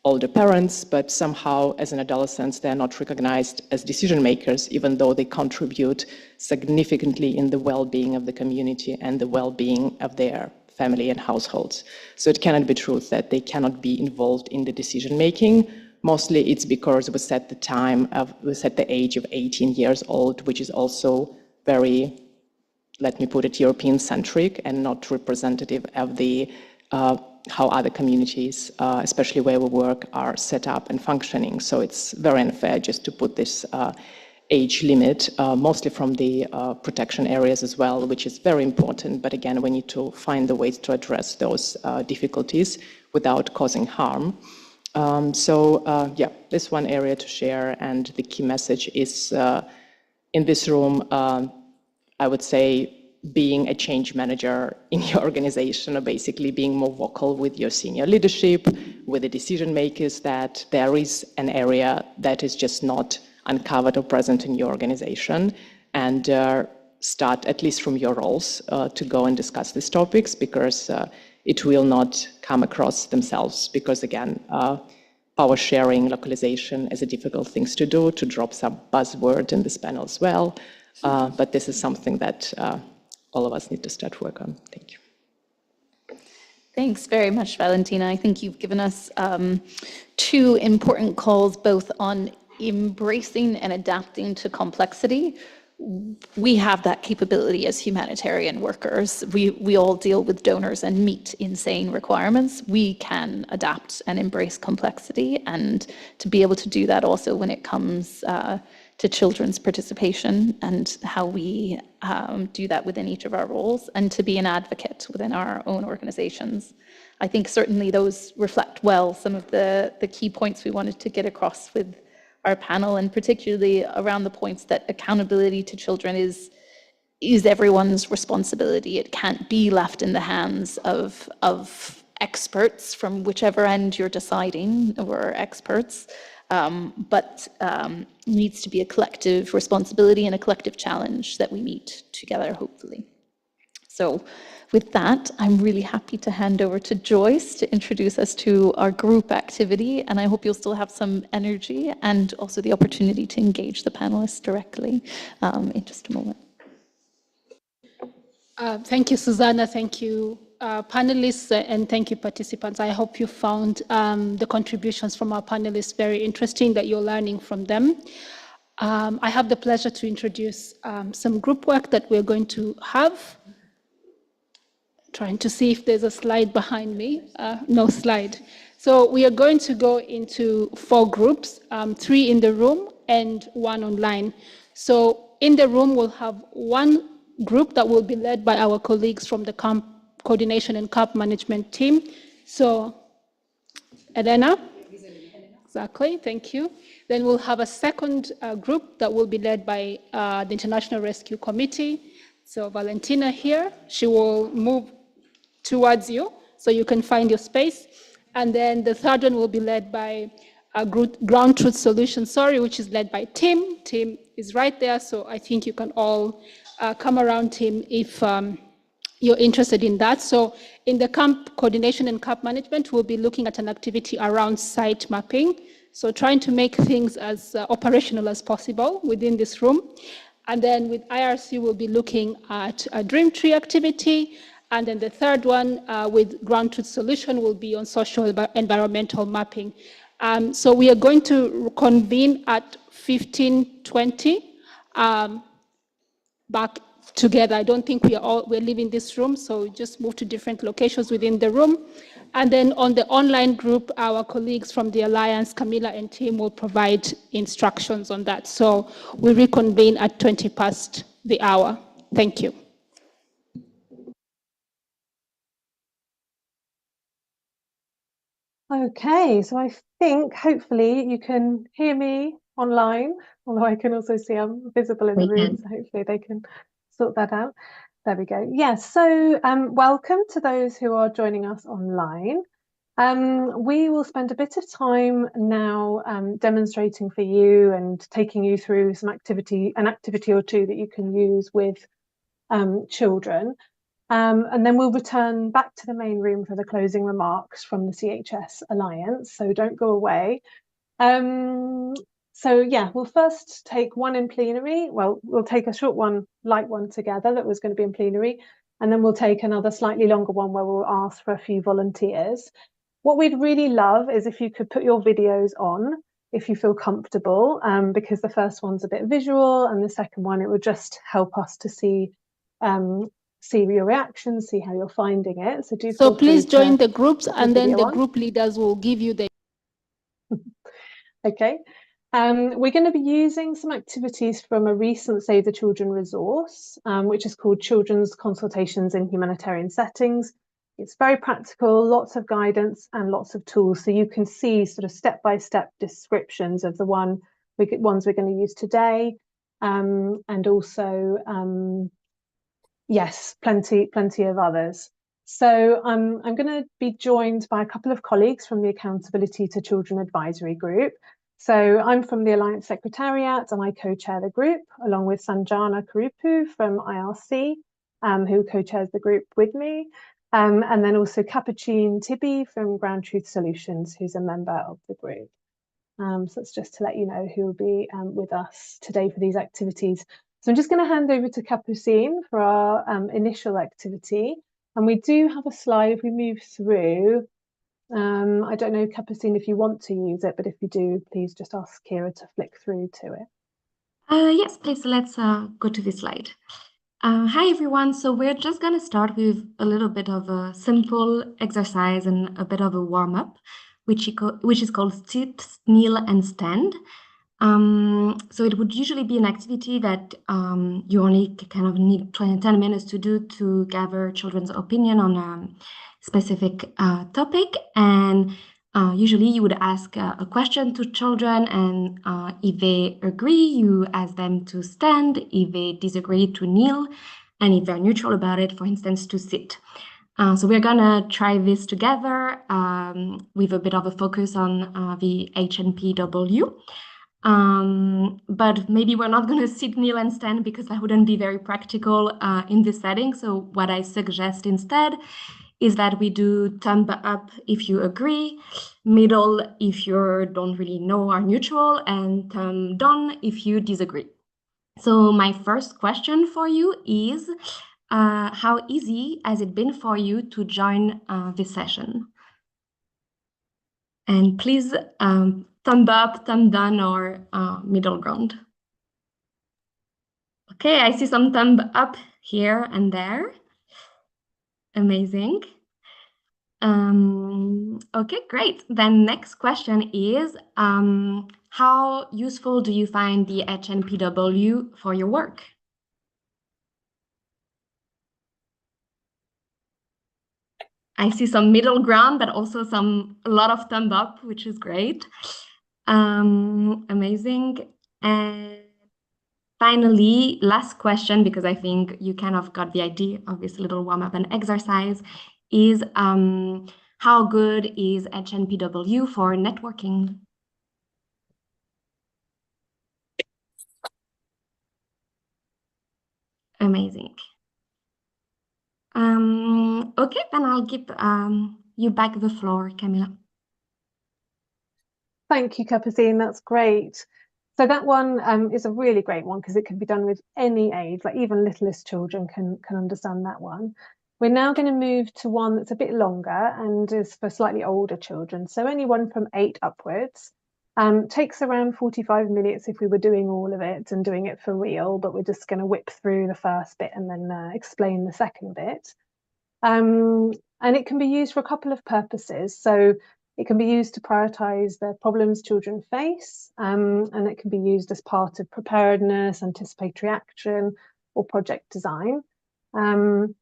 older parents, but somehow as an adolescent, they're not recognized as decision makers, even though they contribute significantly in the well-being of the community and the well-being of their family and households. So it cannot be true that they cannot be involved in the decision making. Mostly it's because we set the age of 18 years old, which is also very, let me put it, European-centric and not representative of the how other communities, especially where we work, are set up and functioning. So it's very unfair just to put this age limit, mostly from the protection areas as well, which is very important. But again, we need to find the ways to address those difficulties without causing harm. Yeah, this one area to share, and the key message is in this room, I would say, being a change manager in your organization, or basically being more vocal with your senior leadership, with the decision makers, that there is an area that is just not uncovered or present in your organization, and start, at least from your roles, to go and discuss these topics, because it will not come across themselves, because again, power sharing, localization is a difficult thing to do, to drop some buzzword in this panel as well. But this is something that all of us need to start work on. Thank you. Thanks very much, Valentina. I think you've given us two important calls, both on embracing and adapting to complexity. We have that capability as humanitarian workers. We all deal with donors and meet insane requirements. We can adapt and embrace complexity, and to be able to do that also when it comes to children's participation, and how we do that within each of our roles, and to be an advocate within our own organizations. I think certainly those reflect well some of the key points we wanted to get across with our panel, and particularly around the points that accountability to children is everyone's responsibility. It can't be left in the hands of experts from whichever end you're deciding, or experts, but needs to be a collective responsibility and a collective challenge that we meet together, hopefully. So with that, I'm really happy to hand over to Joyce to introduce us to our group activity, and I hope you'll still have some energy and also the opportunity to engage the panelists directly in just a moment. Thank you, Susanna. Thank you, panelists, and thank you, participants. I hope you found the contributions from our panelists very interesting, that you're learning from them. I have the pleasure to introduce some group work that we're going to have. Trying to see if there's a slide behind me. No slide. So we are going to go into 4 groups, 3 in the room and 1 online. So in the room, we'll have 1 group that will be led by our colleagues from the camp coordination and camp management team. So, Elena? Exactly, thank you. Then we'll have a second group that will be led by the International Rescue Committee. So Valentina here, she will move towards you so you can find your space. And then the third one will be led by Ground Truth Solutions, which is led by Tim. Tim is right there, so I think you can all come around Tim if you're interested in that. So in the camp coordination and camp management, we'll be looking at an activity around site mapping. So trying to make things as operational as possible within this room. And then with IRC, we'll be looking at a Dream Tree activity. And then the third one with Ground Truth Solution will be on social environmental mapping. So we are going to convene at 15:20 back together. I don't think we're leaving this room, so we just move to different locations within the room. And then on the online group, our colleagues from the Alliance, Camila and Tim, will provide instructions on that. So we reconvene at 20 past the hour. Thank you. Okay, so I think hopefully you can hear me online, although I can also see I'm visible in the room, so hopefully they can sort that out. There we go. Yes, so welcome to those who are joining us online. We will spend a bit of time now demonstrating for you and taking you through an activity or two that you can use with children. And then we'll return back to the main room for the closing remarks from the CHS Alliance, so don't go away. So yeah, we'll first take one in plenary. Well, we'll take a short one, light one together that was going to be in plenary, and then we'll take another slightly longer one where we'll ask for a few volunteers. What we'd really love is if you could put your videos on, if you feel comfortable, because the first one's a bit visual and the second one, it would just help us to see your reactions, see how you're finding it. So please join the groups, and then the group leaders will give you the... Okay. We're going to be using some activities from a recent Save the Children resource, which is called Children's Consultations in Humanitarian Settings. It's very practical, lots of guidance and lots of tools. So you can see sort of step-by-step descriptions of the ones we're going to use today. And also, yes, plenty of others. So I'm going to be joined by a couple of colleagues from the Accountability to Children Advisory Group. So I'm from the Alliance Secretariat and I co-chair the group along with Sanjana Karupu from IRC, who co-chairs the group with me. And then also Capucine Tibby from Ground Truth Solutions, who's a member of the group. So it's just to let you know who will be with us today for these activities. So I'm just going to hand over to Capucine for our initial activity. And we do have a slide if we move through. I don't know, Capucine, if you want to use it, but if you do, please just ask Kira to flick through to it. Yes, please, let's go to this slide. Hi, everyone. So we're just going to start with a little bit of a simple exercise and a bit of a warm-up, which is called sit, kneel, and stand. So it would usually be an activity that you only kind of need 10 minutes to do to gather children's opinion on a specific topic. And usually you would ask a question to children, and if they agree, you ask them to stand. If they disagree, to kneel. And if they're neutral about it, for instance, to sit. So we're gonna try this together with a bit of a focus on the HNPW. But maybe we're not going to sit, kneel, and stand because that wouldn't be very practical in this setting. So what I suggest instead is that we do thumb up if you agree, middle if you don't really know or neutral, and thumb down if you disagree. So my first question for you is, how easy has it been for you to join this session? And please thumb up, thumb down, or middle ground. Okay, I see some thumb up here and there. Amazing. Okay, great. Then next question is, how useful do you find the HNPW for your work? I see some middle ground, but also a lot of thumb up, which is great. Amazing. And finally, last question, because I think you kind of got the idea of this little warm-up and exercise, is how good is HNPW for networking? Amazing. Okay, then I'll give you back the floor, Camilla. Thank you, Capucine. That's great. So that one is a really great one because it can be done with any age, like even littlest children can understand that one. We're now going to move to one that's a bit longer and is for slightly older children. So anyone from 8 upwards. Takes around 45 minutes if we were doing all of it and doing it for real, but we're just going to whip through the first bit and then explain the second bit. And it can be used for a couple of purposes. So it can be used to prioritise the problems children face, and it can be used as part of preparedness, anticipatory action, or project design. And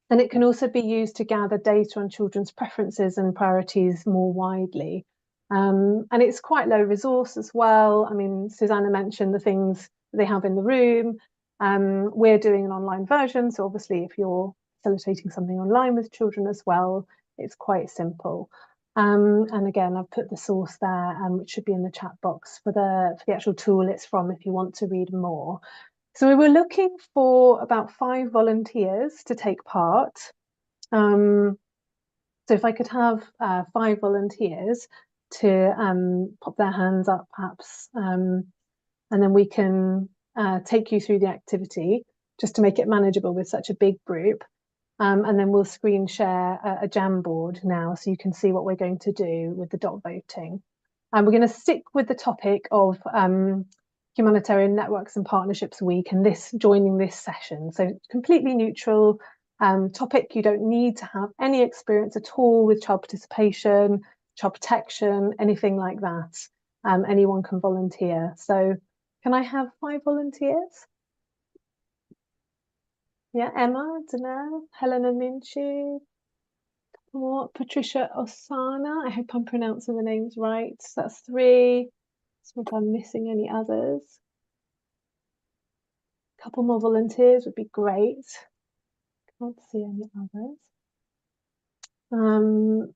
it can also be used to gather data on children's preferences and priorities more widely. And it's quite low resource as well. I mean, Susanna mentioned the things they have in the room. We're doing an online version, so obviously if you're facilitating something online with children as well, it's quite simple. And again, I've put the source there, which should be in the chat box for the actual tool it's from if you want to read more. So we were looking for about 5 volunteers to take part. So if I could have 5 volunteers to pop their hands up perhaps, and then we can take you through the activity just to make it manageable with such a big group. And then we'll screen share a Jamboard now so you can see what we're going to do with the dot voting. And we're going to stick with the topic of Humanitarian Networks and Partnerships Week and joining this session. So completely neutral topic. You don't need to have any experience at all with child participation, child protection, anything like that. Anyone can volunteer. So can I have 5 volunteers? Yeah, Emma, Danelle, Helena Minshew, Patricia Osana. I hope I'm pronouncing the names right. So that's 3. So if I'm missing any others. A couple more volunteers would be great. Can't see any others.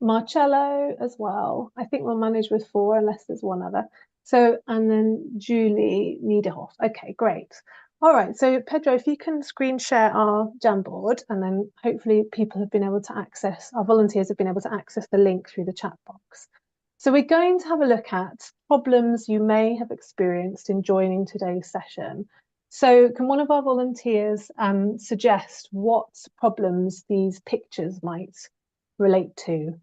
Marcello as well. I think we'll manage with 4 unless there's one other. So, and then Julie Niederhoff. Okay, great. All right, so Pedro, if you can screen share our Jamboard, and then hopefully people have been able to access, our volunteers have been able to access the link through the chat box. So we're going to have a look at problems you may have experienced in joining today's session. So can one of our volunteers suggest what problems these pictures might relate to?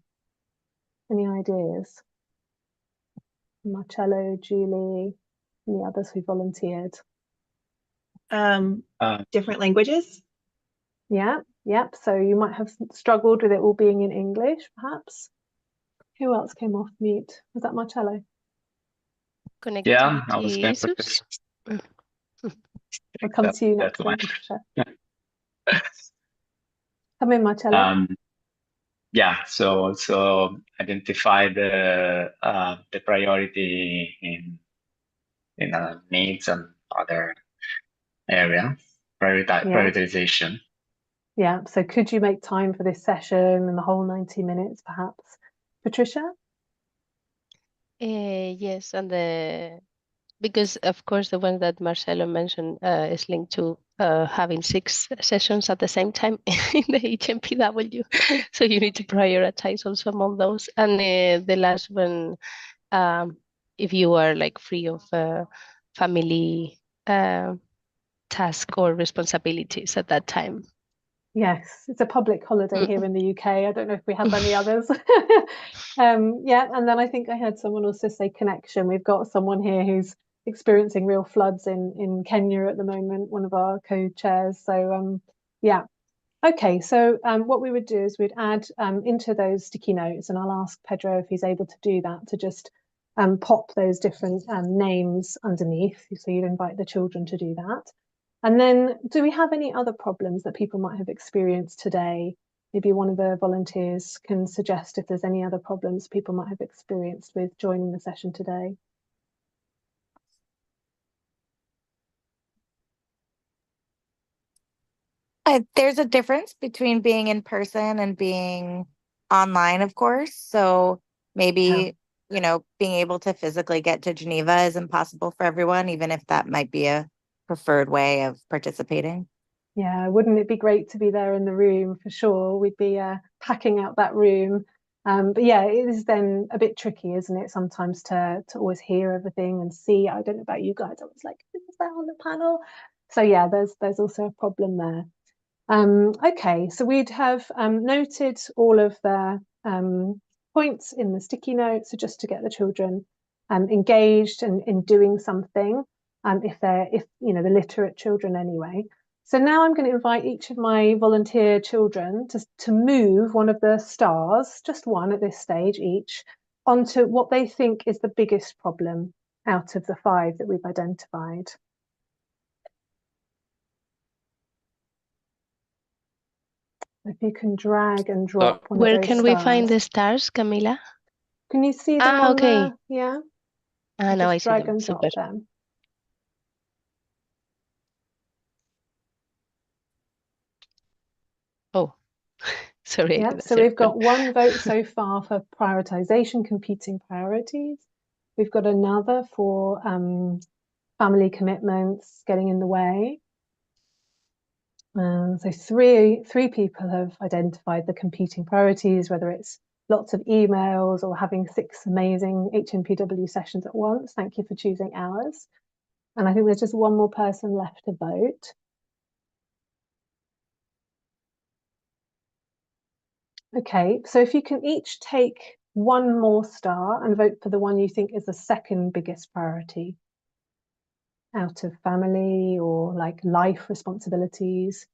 Any ideas? Marcello, Julie, any others who volunteered? Different languages? Yeah, yep. So you might have struggled with it all being in English, perhaps. Who else came off mute? Was that Marcello? Yeah, I was going for this. I'll come to you next. Come in, Marcello. Yeah, so identify the priority in needs and other area, prioritization. Yeah, so could you make time for this session and the whole 90 minutes, perhaps? Patricia? Yes, and because of course the one that Marcelo mentioned is linked to having 6 sessions at the same time in the HNPW, so you need to prioritize also among those. And the last one, if you are like free of family task or responsibilities at that time. Yes, it's a public holiday here in the UK. I don't know if we have any others. Yeah, and then I think I heard someone also say connection. We've got someone here who's experiencing real floods in Kenya at the moment, one of our co-chairs. So yeah. Okay, so what we would do is we'd add into those sticky notes, and I'll ask Pedro if he's able to do that, to just pop those different names underneath. So you'd invite the children to do that. And then, do we have any other problems that people might have experienced today? Maybe one of the volunteers can suggest if there's any other problems people might have experienced with joining the session today. There's a difference between being in person and being online, of course. So maybe, you know, being able to physically get to Geneva isn't possible for everyone, even if that might be a preferred way of participating. Yeah, wouldn't it be great to be there in the room for sure? We'd be packing out that room. But yeah, it is then a bit tricky, isn't it, sometimes to always hear everything and see. I don't know about you guys. I was like, is that on the panel? So yeah, there's also a problem there. Okay, so we'd have noted all of the points in the sticky notes, so just to get the children engaged and in doing something, if you know, the literate children anyway. So now I'm going to invite each of my volunteer children to move one of the stars, just one at this stage each, onto what they think is the biggest problem out of the 5 that we've identified. If you can drag and drop one of Where those can we find the stars, Camila? Can you see them on okay. yeah? Now I Just see drag them. and drop Super. them. Oh, sorry. Yeah, so we've got 1 vote so far for prioritization, competing priorities. We've got another for family commitments getting in the way. So three people have identified the competing priorities, whether it's lots of emails or having 6 amazing HMPW sessions at once. Thank you for choosing ours. And I think there's just 1 more person left to vote. Okay, so if you can each take 1 more star and vote for the one you think is the second biggest priority out of family or like life responsibilities,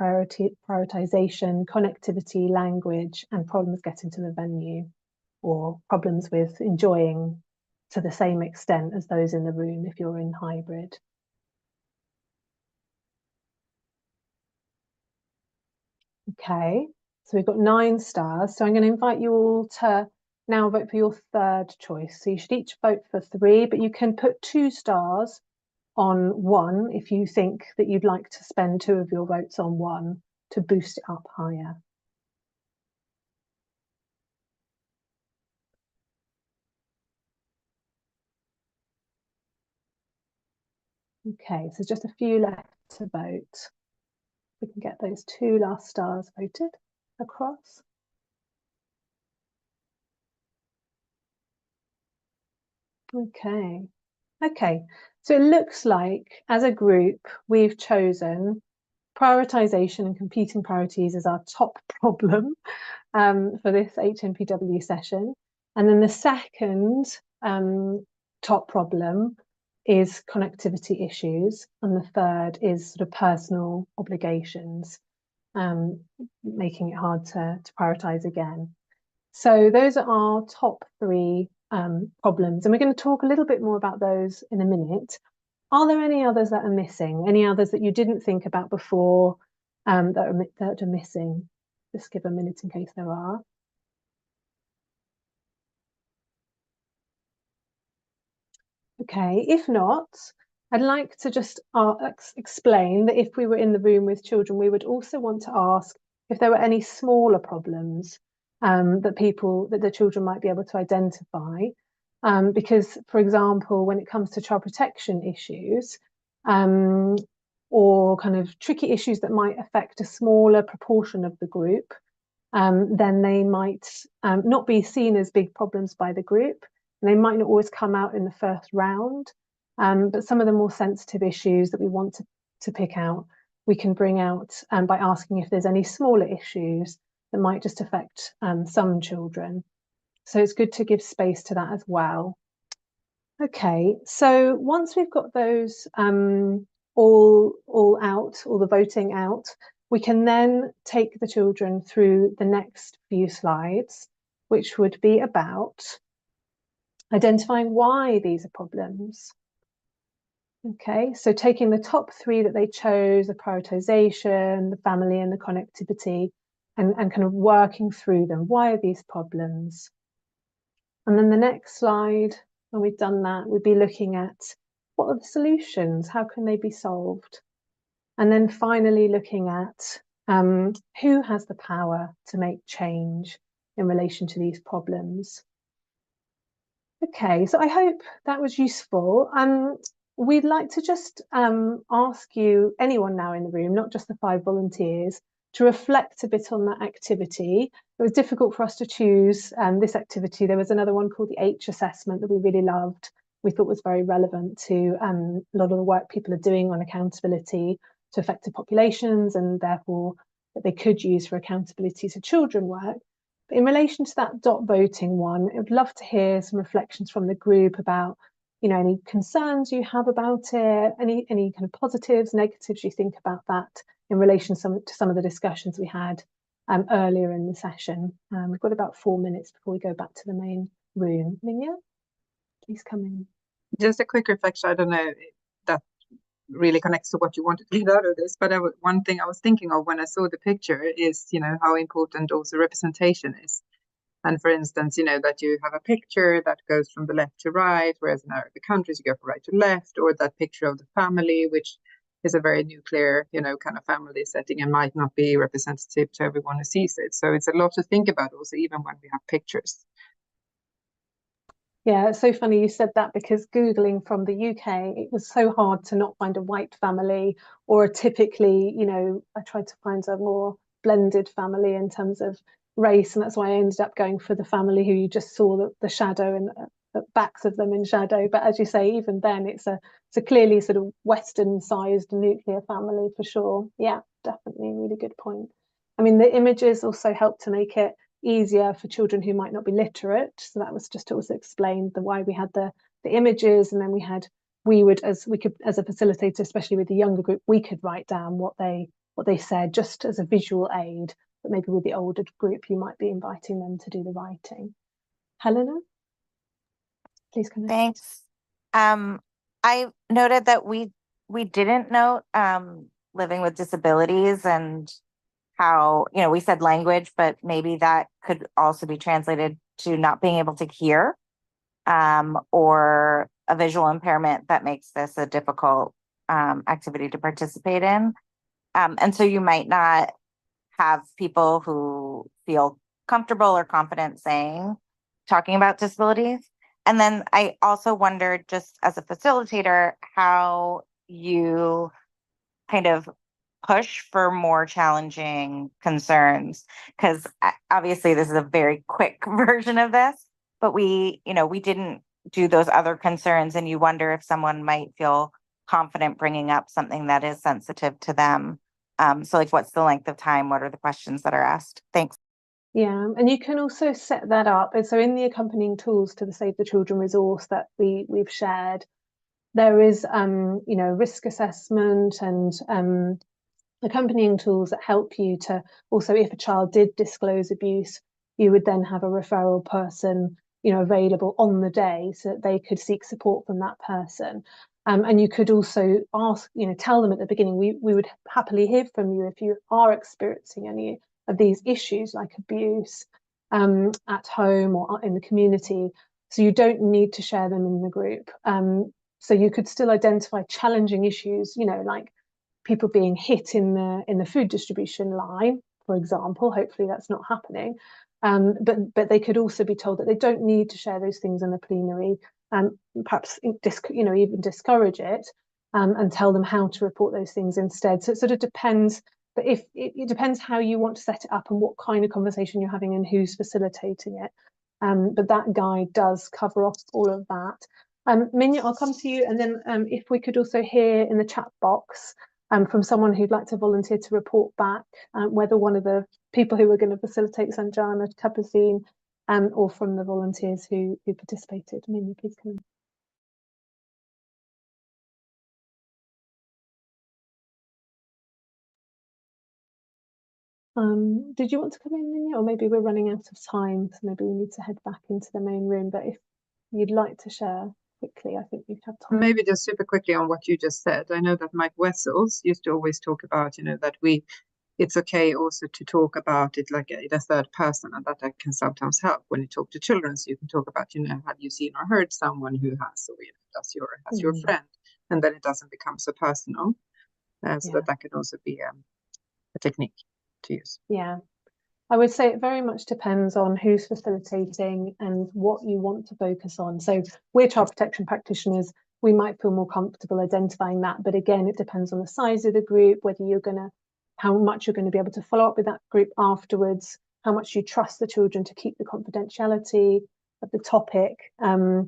prioritization, connectivity, language, and problems getting to the venue, or problems with enjoying to the same extent as those in the room if you're in hybrid. Okay, so we've got 9 stars. So I'm going to invite you all to now vote for your third choice. So you should each vote for 3, but you can put 2 stars on 1 if you think that you'd like to spend 2 of your votes on 1 to boost it up higher. Okay, so just a few left to vote. We can get those 2 last stars voted across. Okay, so it looks like as a group we've chosen prioritization and competing priorities as our top problem for this HMPW session. And then the second top problem is connectivity issues. And the third is sort of personal obligations, making it hard to prioritize again. So those are our top 3 problems. And we're going to talk a little bit more about those in a minute. Are there any others that are missing? Any others that you didn't think about before that are missing? Just give a minute in case there are. Okay, if not, I'd like to just explain that if we were in the room with children, we would also want to ask if there were any smaller problems that the children might be able to identify. Because, for example, when it comes to child protection issues, or kind of tricky issues that might affect a smaller proportion of the group, then they might not be seen as big problems by the group. And they might not always come out in the first round. But some of the more sensitive issues that we want to to pick out, we can bring out by asking if there's any smaller issues that might just affect some children. So it's good to give space to that as well. Okay, so once we've got those all out, all the voting out, we can then take the children through the next few slides, which would be about identifying why these are problems. Okay, so taking the top 3 that they chose, the prioritization, the family and the connectivity, and kind of working through them. Why are these problems? And then the next slide, when we've done that, we'd be looking at what are the solutions? How can they be solved? And then finally looking at who has the power to make change in relation to these problems. Okay, so I hope that was useful. We'd like to just ask you, anyone now in the room, not just the 5 volunteers, to reflect a bit on that activity. It was difficult for us to choose this activity. There was another one called the H assessment that we really loved. We thought was very relevant to a lot of the work people are doing on accountability to affected populations, and therefore that they could use for accountability to children work. But in relation to that dot voting one, I would love to hear some reflections from the group about, you know, any concerns you have about it, any kind of positives, negatives you think about that in relation to some of the discussions we had earlier in the session. We've got about 4 minutes before we go back to the main room. Minya, please come in. Just a quick reflection. I don't know if that really connects to what you wanted to get out of this, but one thing I was thinking of when I saw the picture is, you know, how important also representation is. And for instance, you know, that you have a picture that goes from the left to right, whereas in Arabic countries you go from right to left, or that picture of the family, which is a very nuclear, you know, kind of family setting and might not be representative to everyone who sees it. So it's a lot to think about also, even when we have pictures. Yeah, it's so funny you said that, because Googling from the UK, it was so hard to not find a white family or a typically, you know, I tried to find a more blended family in terms of race, and that's why I ended up going for the family who you just saw the shadow and the backs of them in shadow. But as you say, even then it's a clearly sort of Western sized nuclear family for sure. Yeah, definitely, really good point. I mean, the images also help to make it easier for children who might not be literate. So that was just to also explain why we had the images, and then we could, as a facilitator, especially with the younger group, we could write down what they said just as a visual aid. But maybe with the older group, you might be inviting them to do the writing. Helena, please come in. Thanks. I noted that we didn't note living with disabilities and how, you know, we said language, but maybe that could also be translated to not being able to hear, or a visual impairment that makes this a difficult activity to participate in. And so you might not have people who feel comfortable or confident talking about disabilities. And then I also wondered, just as a facilitator, how you kind of push for more challenging concerns, because obviously this is a very quick version of this, but we didn't do those other concerns, and you wonder if someone might feel confident bringing up something that is sensitive to them. So like, what's the length of time? What are the questions that are asked? Thanks. Yeah, and you can also set that up. And so in the accompanying tools to the Save the Children resource that we've shared, there is you know, risk assessment and accompanying tools that help you to also, if a child did disclose abuse, you would then have a referral person, you know, available on the day so that they could seek support from that person. And you could also ask, you know, tell them at the beginning, we would happily hear from you if you are experiencing any of these issues like abuse at home or in the community. So you don't need to share them in the group. So you could still identify challenging issues, you know, like people being hit in the food distribution line, for example. Hopefully that's not happening. But they could also be told that they don't need to share those things in the plenary, perhaps, you know, even discourage it, and tell them how to report those things instead. So it sort of depends, but if it depends how you want to set it up and what kind of conversation you're having and who's facilitating it. But that guide does cover off all of that. Minya, I'll come to you, and then if we could also hear in the chat box from someone who'd like to volunteer to report back, whether one of the people who were going to facilitate Sanjana, Kapazine, or from the volunteers who participated. Minnie, please come in. Did you want to come in, Minnie? Or maybe we're running out of time, so maybe we need to head back into the main room. But if you'd like to share quickly, I think we have time. Maybe just super quickly on what you just said. I know that Mike Wessels used to always talk about, that it's okay also to talk about it like in a third person, and that can sometimes help when you talk to children. So you can talk about, have you seen or heard someone who has, or does your friend, and then it doesn't become so personal. So that can also be a technique to use. Yeah. I would say it very much depends on who's facilitating and what you want to focus on. So we're child protection practitioners. We might feel more comfortable identifying that. But again, it depends on the size of the group, how much you're going to be able to follow up with that group afterwards, how much you trust the children to keep the confidentiality of the topic. So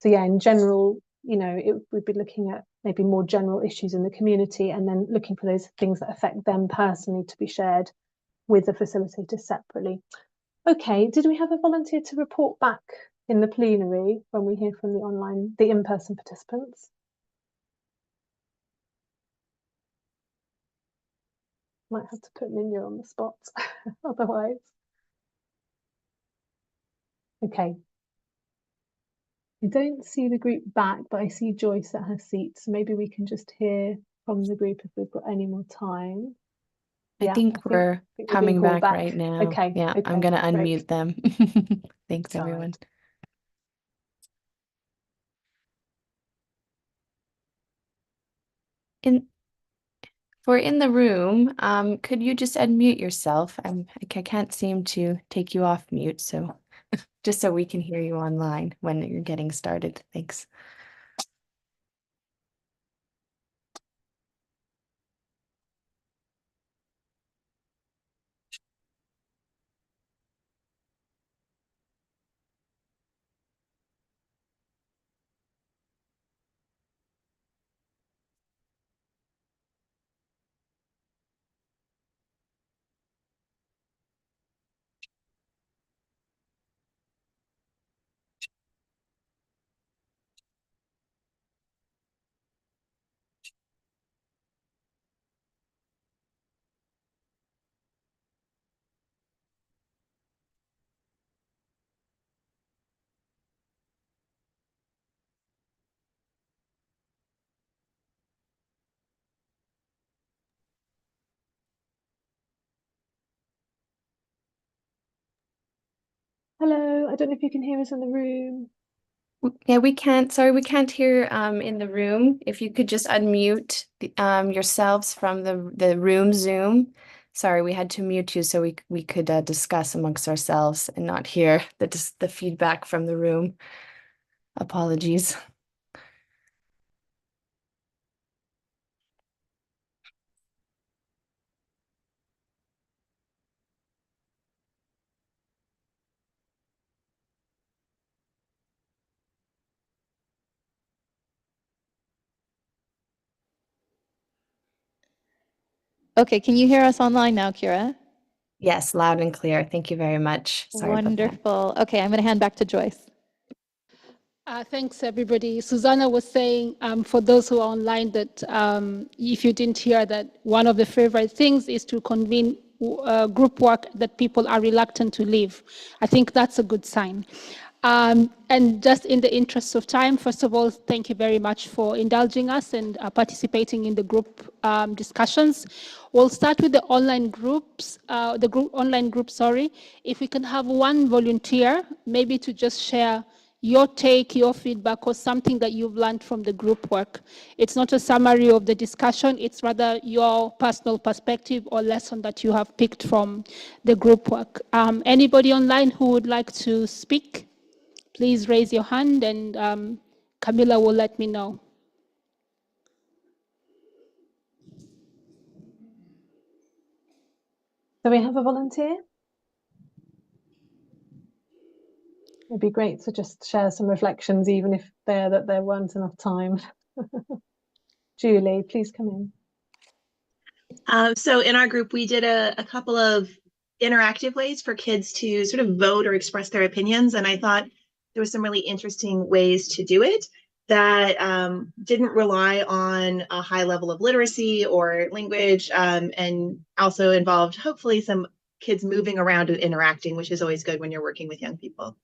yeah, in general, we'd be looking at maybe more general issues in the community and then looking for those things that affect them personally to be shared with the facilitator separately. Okay, did we have a volunteer to report back in the plenary when we hear from the in-person participants? Might have to put Minya on the spot, otherwise. Okay. I don't see the group back, but I see Joyce at her seat, so maybe we can just hear from the group if we've got any more time. I think we're coming back right now. Okay. Yeah, okay, I'm going to great. unmute them. Thanks, everyone. For in the room, could you just unmute yourself? I can't seem to take you off mute, so just so we can hear you online when you're getting started. Thanks. Hello, I don't know if you can hear us in the room. Yeah, we can't. Sorry, we can't hear in the room. If you could just unmute yourselves from the room Zoom. Sorry, we had to mute you so we could discuss amongst ourselves and not hear the feedback from the room. Apologies. Okay, can you hear us online now, Kira? Yes, loud and clear. Thank you very much. Sorry about that. Wonderful. Okay, I'm going to hand back to Joyce. Thanks, everybody. Susanna was saying, for those who are online, that if you didn't hear that, one of the favorite things is to convene group work that people are reluctant to leave. I think that's a good sign. And just in the interest of time, first of all, thank you very much for indulging us and participating in the group discussions. We'll start with the online groups, online group, sorry. If we can have one volunteer, maybe to just share your take, your feedback, or something that you've learned from the group work. It's not a summary of the discussion, it's rather your personal perspective or lesson that you have picked from the group work. Anybody online who would like to speak? Please raise your hand and Camilla will let me know. Do we have a volunteer? It'd be great to just share some reflections, even if there weren't enough time. Julie, please come in. So in our group, we did a couple of interactive ways for kids to sort of vote or express their opinions. And I thought there were some really interesting ways to do it that didn't rely on a high level of literacy or language, and also involved hopefully some kids moving around and interacting, which is always good when you're working with young people.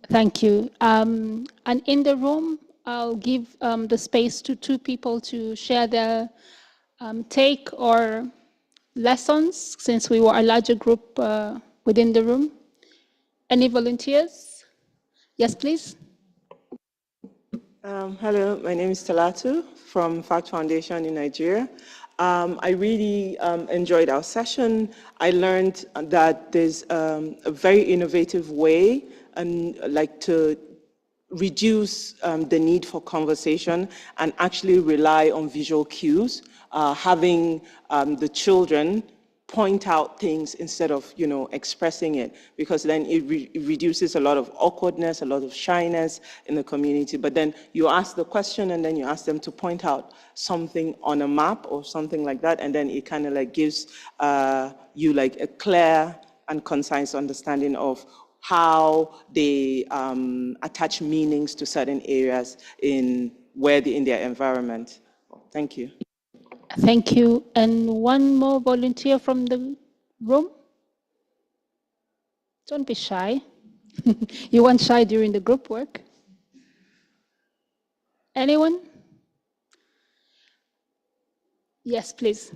Thank you. And in the room, I'll give the space to two people to share their take or lessons, since we were a larger group within the room. Any volunteers? Yes, please. Hello, my name is Talatu from Fact Foundation in Nigeria. I really enjoyed our session. I learned that there's a very innovative way and to reduce the need for conversation and actually rely on visual cues, having the children point out things instead of, expressing it, because then it reduces a lot of awkwardness, a lot of shyness in the community. But then you ask the question and then you ask them to point out something on a map or something like that, and then it kind of gives you a clear and concise understanding of how they attach meanings to certain areas in their environment. Thank you. Thank you. And one more volunteer from the room? Don't be shy. You weren't shy during the group work. Anyone? Yes, please.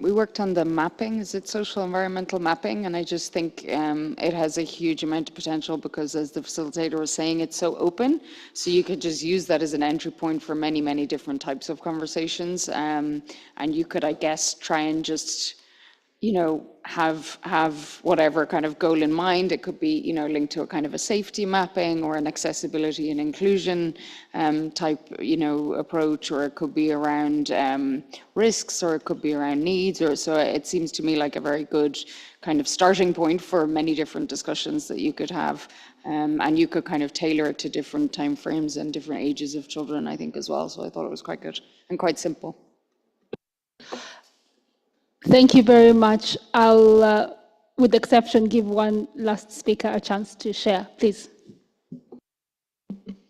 We worked on the mapping, is it social environmental mapping? And I just think it has a huge amount of potential because, as the facilitator was saying, it's so open. So you could just use that as an entry point for many, many different types of conversations. And you could, I guess, try and just, have whatever kind of goal in mind. It could be, linked to a kind of a safety mapping or an accessibility and inclusion type, approach, or it could be around risks, or it could be around needs, or so. It seems to me like a very good kind of starting point for many different discussions that you could have, and you could kind of tailor it to different timeframes and different ages of children, I think, as well. So I thought it was quite good and quite simple. Thank you very much. I'll, with exception, give one last speaker a chance to share, please.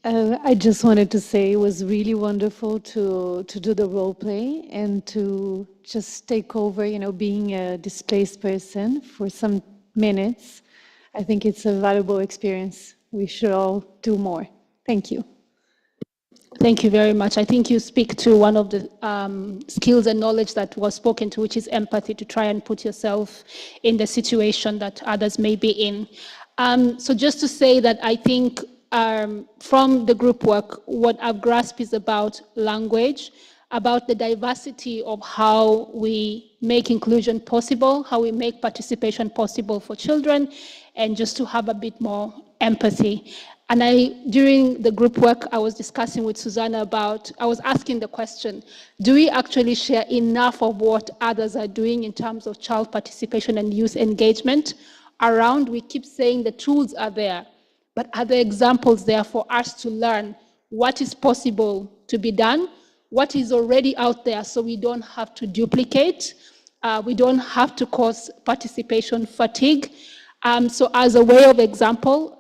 I just wanted to say it was really wonderful to do the role play and to just take over, being a displaced person for some minutes. I think it's a valuable experience. We should all do more. Thank you. Thank you very much. I think you speak to one of the skills and knowledge that was spoken to, which is empathy, to try and put yourself in the situation that others may be in. So just to say that I think from the group work, what I've grasped is about language, about the diversity of how we make inclusion possible, how we make participation possible for children, and just to have a bit more empathy. And during the group work, I was discussing with Susanna I was asking the question, do we actually share enough of what others are doing in terms of child participation and youth engagement around? We keep saying the tools are there, but are there examples there for us to learn what is possible to be done, what is already out there, so we don't have to duplicate, we don't have to cause participation fatigue. So as a way of example,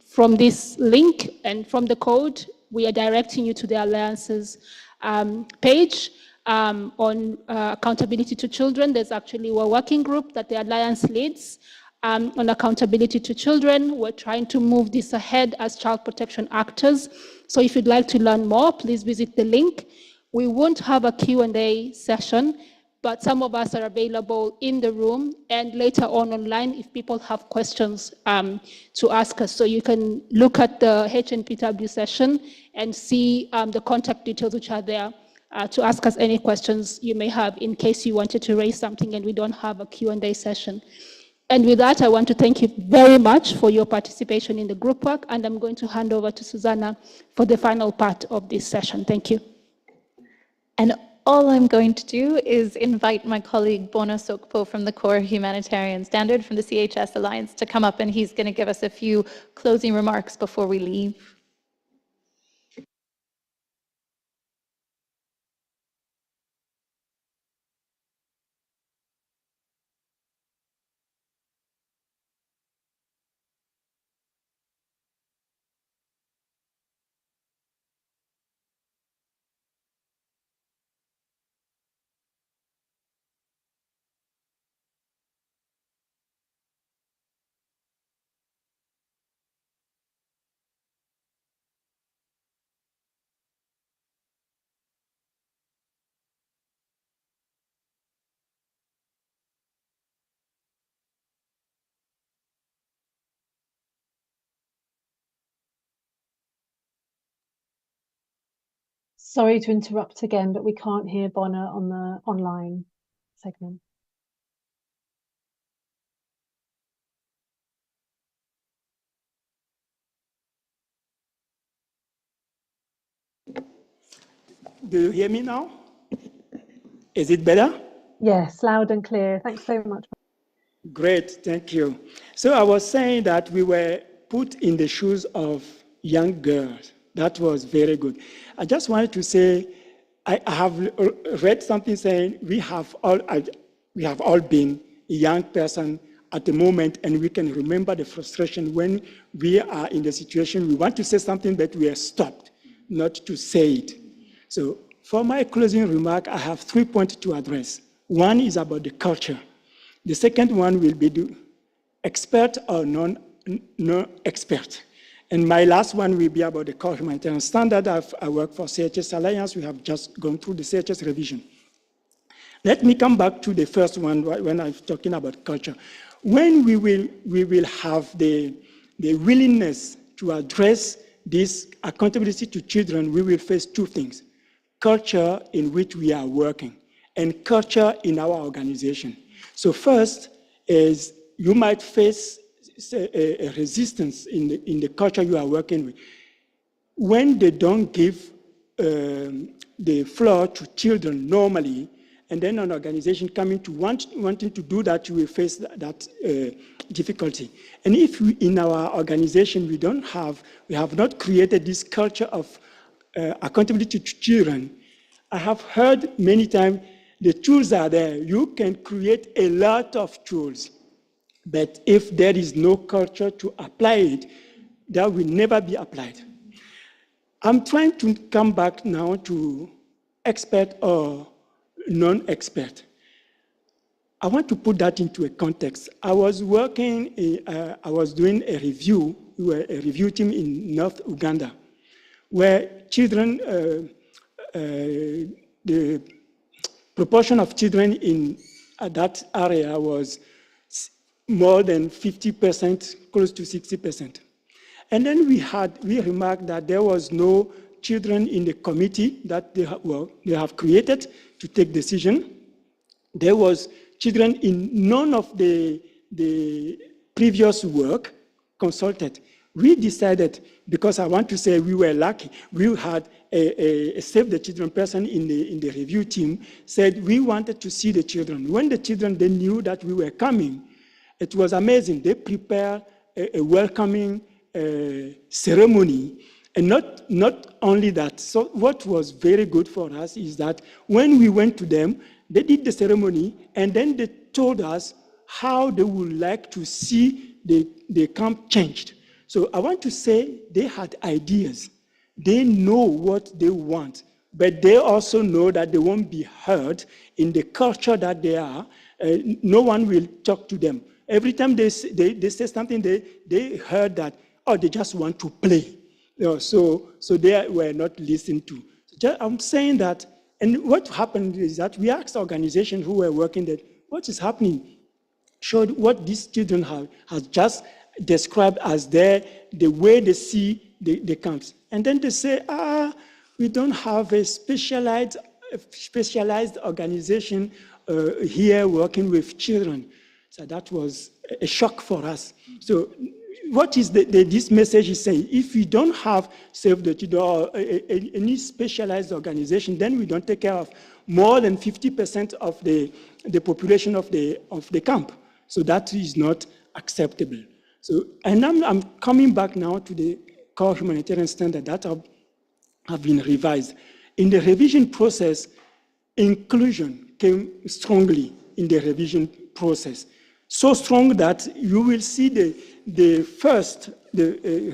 from this link and from the code, we are directing you to the Alliance's page on accountability to children. There's actually a working group that the Alliance leads on accountability to children. We're trying to move this ahead as child protection actors. So if you'd like to learn more, please visit the link. We won't have a Q&A session, but some of us are available in the room and later on online if people have questions to ask us. So you can look at the HNPW session and see the contact details which are there to ask us any questions you may have in case you wanted to raise something and we don't have a Q&A session. And with that, I want to thank you very much for your participation in the group work, and I'm going to hand over to Susanna for the final part of this session. Thank you. And all I'm going to do is invite my colleague Bono Sokpo from the Core Humanitarian Standard from the CHS Alliance to come up, and he's going to give us a few closing remarks before we leave. Sorry to interrupt again, but we can't hear Bonner on the online segment. Do you hear me now? Is it better? Yes, loud and clear. Thanks so much. Great, thank you. So I was saying that we were put in the shoes of young girls. That was very good. I just wanted to say, I have read something saying we have all been a young person at the moment, and we can remember the frustration when we are in the situation we want to say something, but we are stopped not to say it. So for my closing remark, I have 3 points to address. One is about the culture. The second one will be the expert or non-expert. And my last one will be about the core humanitarian standard. I work for CHS Alliance. We have just gone through the CHS revision. Let me come back to the first one when I'm talking about culture. When we will have the willingness to address this accountability to children, we will face two things: culture in which we are working and culture in our organization. So first is you might face a resistance in the culture you are working with. When they don't give the floor to children normally, and then an organization coming to wanting to do that, you will face that difficulty. And if we, in our organization we have not created this culture of accountability to children, I have heard many times the tools are there. You can create a lot of tools, but if there is no culture to apply it, that will never be applied. I'm trying to come back now to expert or non-expert. I want to put that into a context. I was doing a review. We were a review team in North Uganda, where children, the proportion of children in that area was more than 50%, close to 60%. And then we remarked that there was no children in the committee that they have created to take decision. There was children in none of the previous work consulted. We decided, because I want to say we were lucky, we had a Save the Children person in the review team, said we wanted to see the children. When the children, they knew that we were coming, it was amazing. They prepared a welcoming ceremony. And not only that, so what was very good for us is that when we went to them, they did the ceremony, and then they told us how they would like to see the camp changed. So I want to say they had ideas. They know what they want, but they also know that they won't be heard in the culture that they are. No one will talk to them. Every time they say something, they heard that, oh, they just want to play. So they were not listened to. So I'm saying that, and what happened is that we asked organizations who were working that, what is happening? Showed what these children have just described as the way they see the camps. And then they say, we don't have a specialized organization here working with children. So that was a shock for us. So what is this message is saying? If we don't have Save the Children or any specialized organization, then we don't take care of more than 50% of the population of the camp. So that is not acceptable. So, and I'm coming back now to the core humanitarian standard that have been revised. In the revision process, inclusion came strongly in the revision process. So strong that you will see the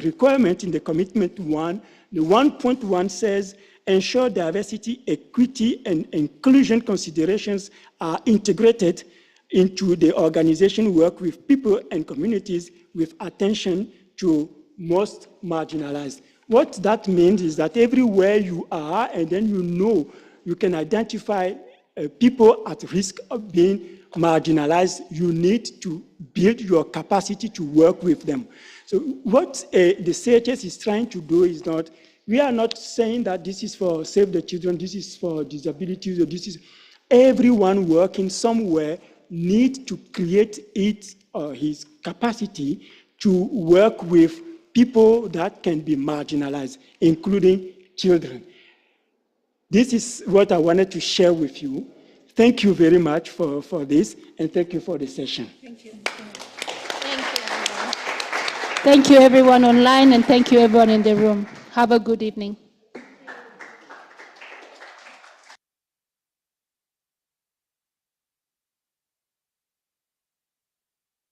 requirement in the commitment one, the 1.1 says, ensure diversity, equity, and inclusion considerations are integrated into the organization work with people and communities with attention to most marginalized. What that means is that everywhere you are, and then you can identify people at risk of being marginalized, you need to build your capacity to work with them. So what the CHS is trying to do is not, We are not saying that this is for Save the Children, this is for disabilities, or this is everyone working somewhere needs to create it or his capacity to work with people that can be marginalized, including children. This is what I wanted to share with you. Thank you very much for this, and thank you for the session. Thank you. Thank you, everyone online, and thank you, everyone in the room. Have a good evening.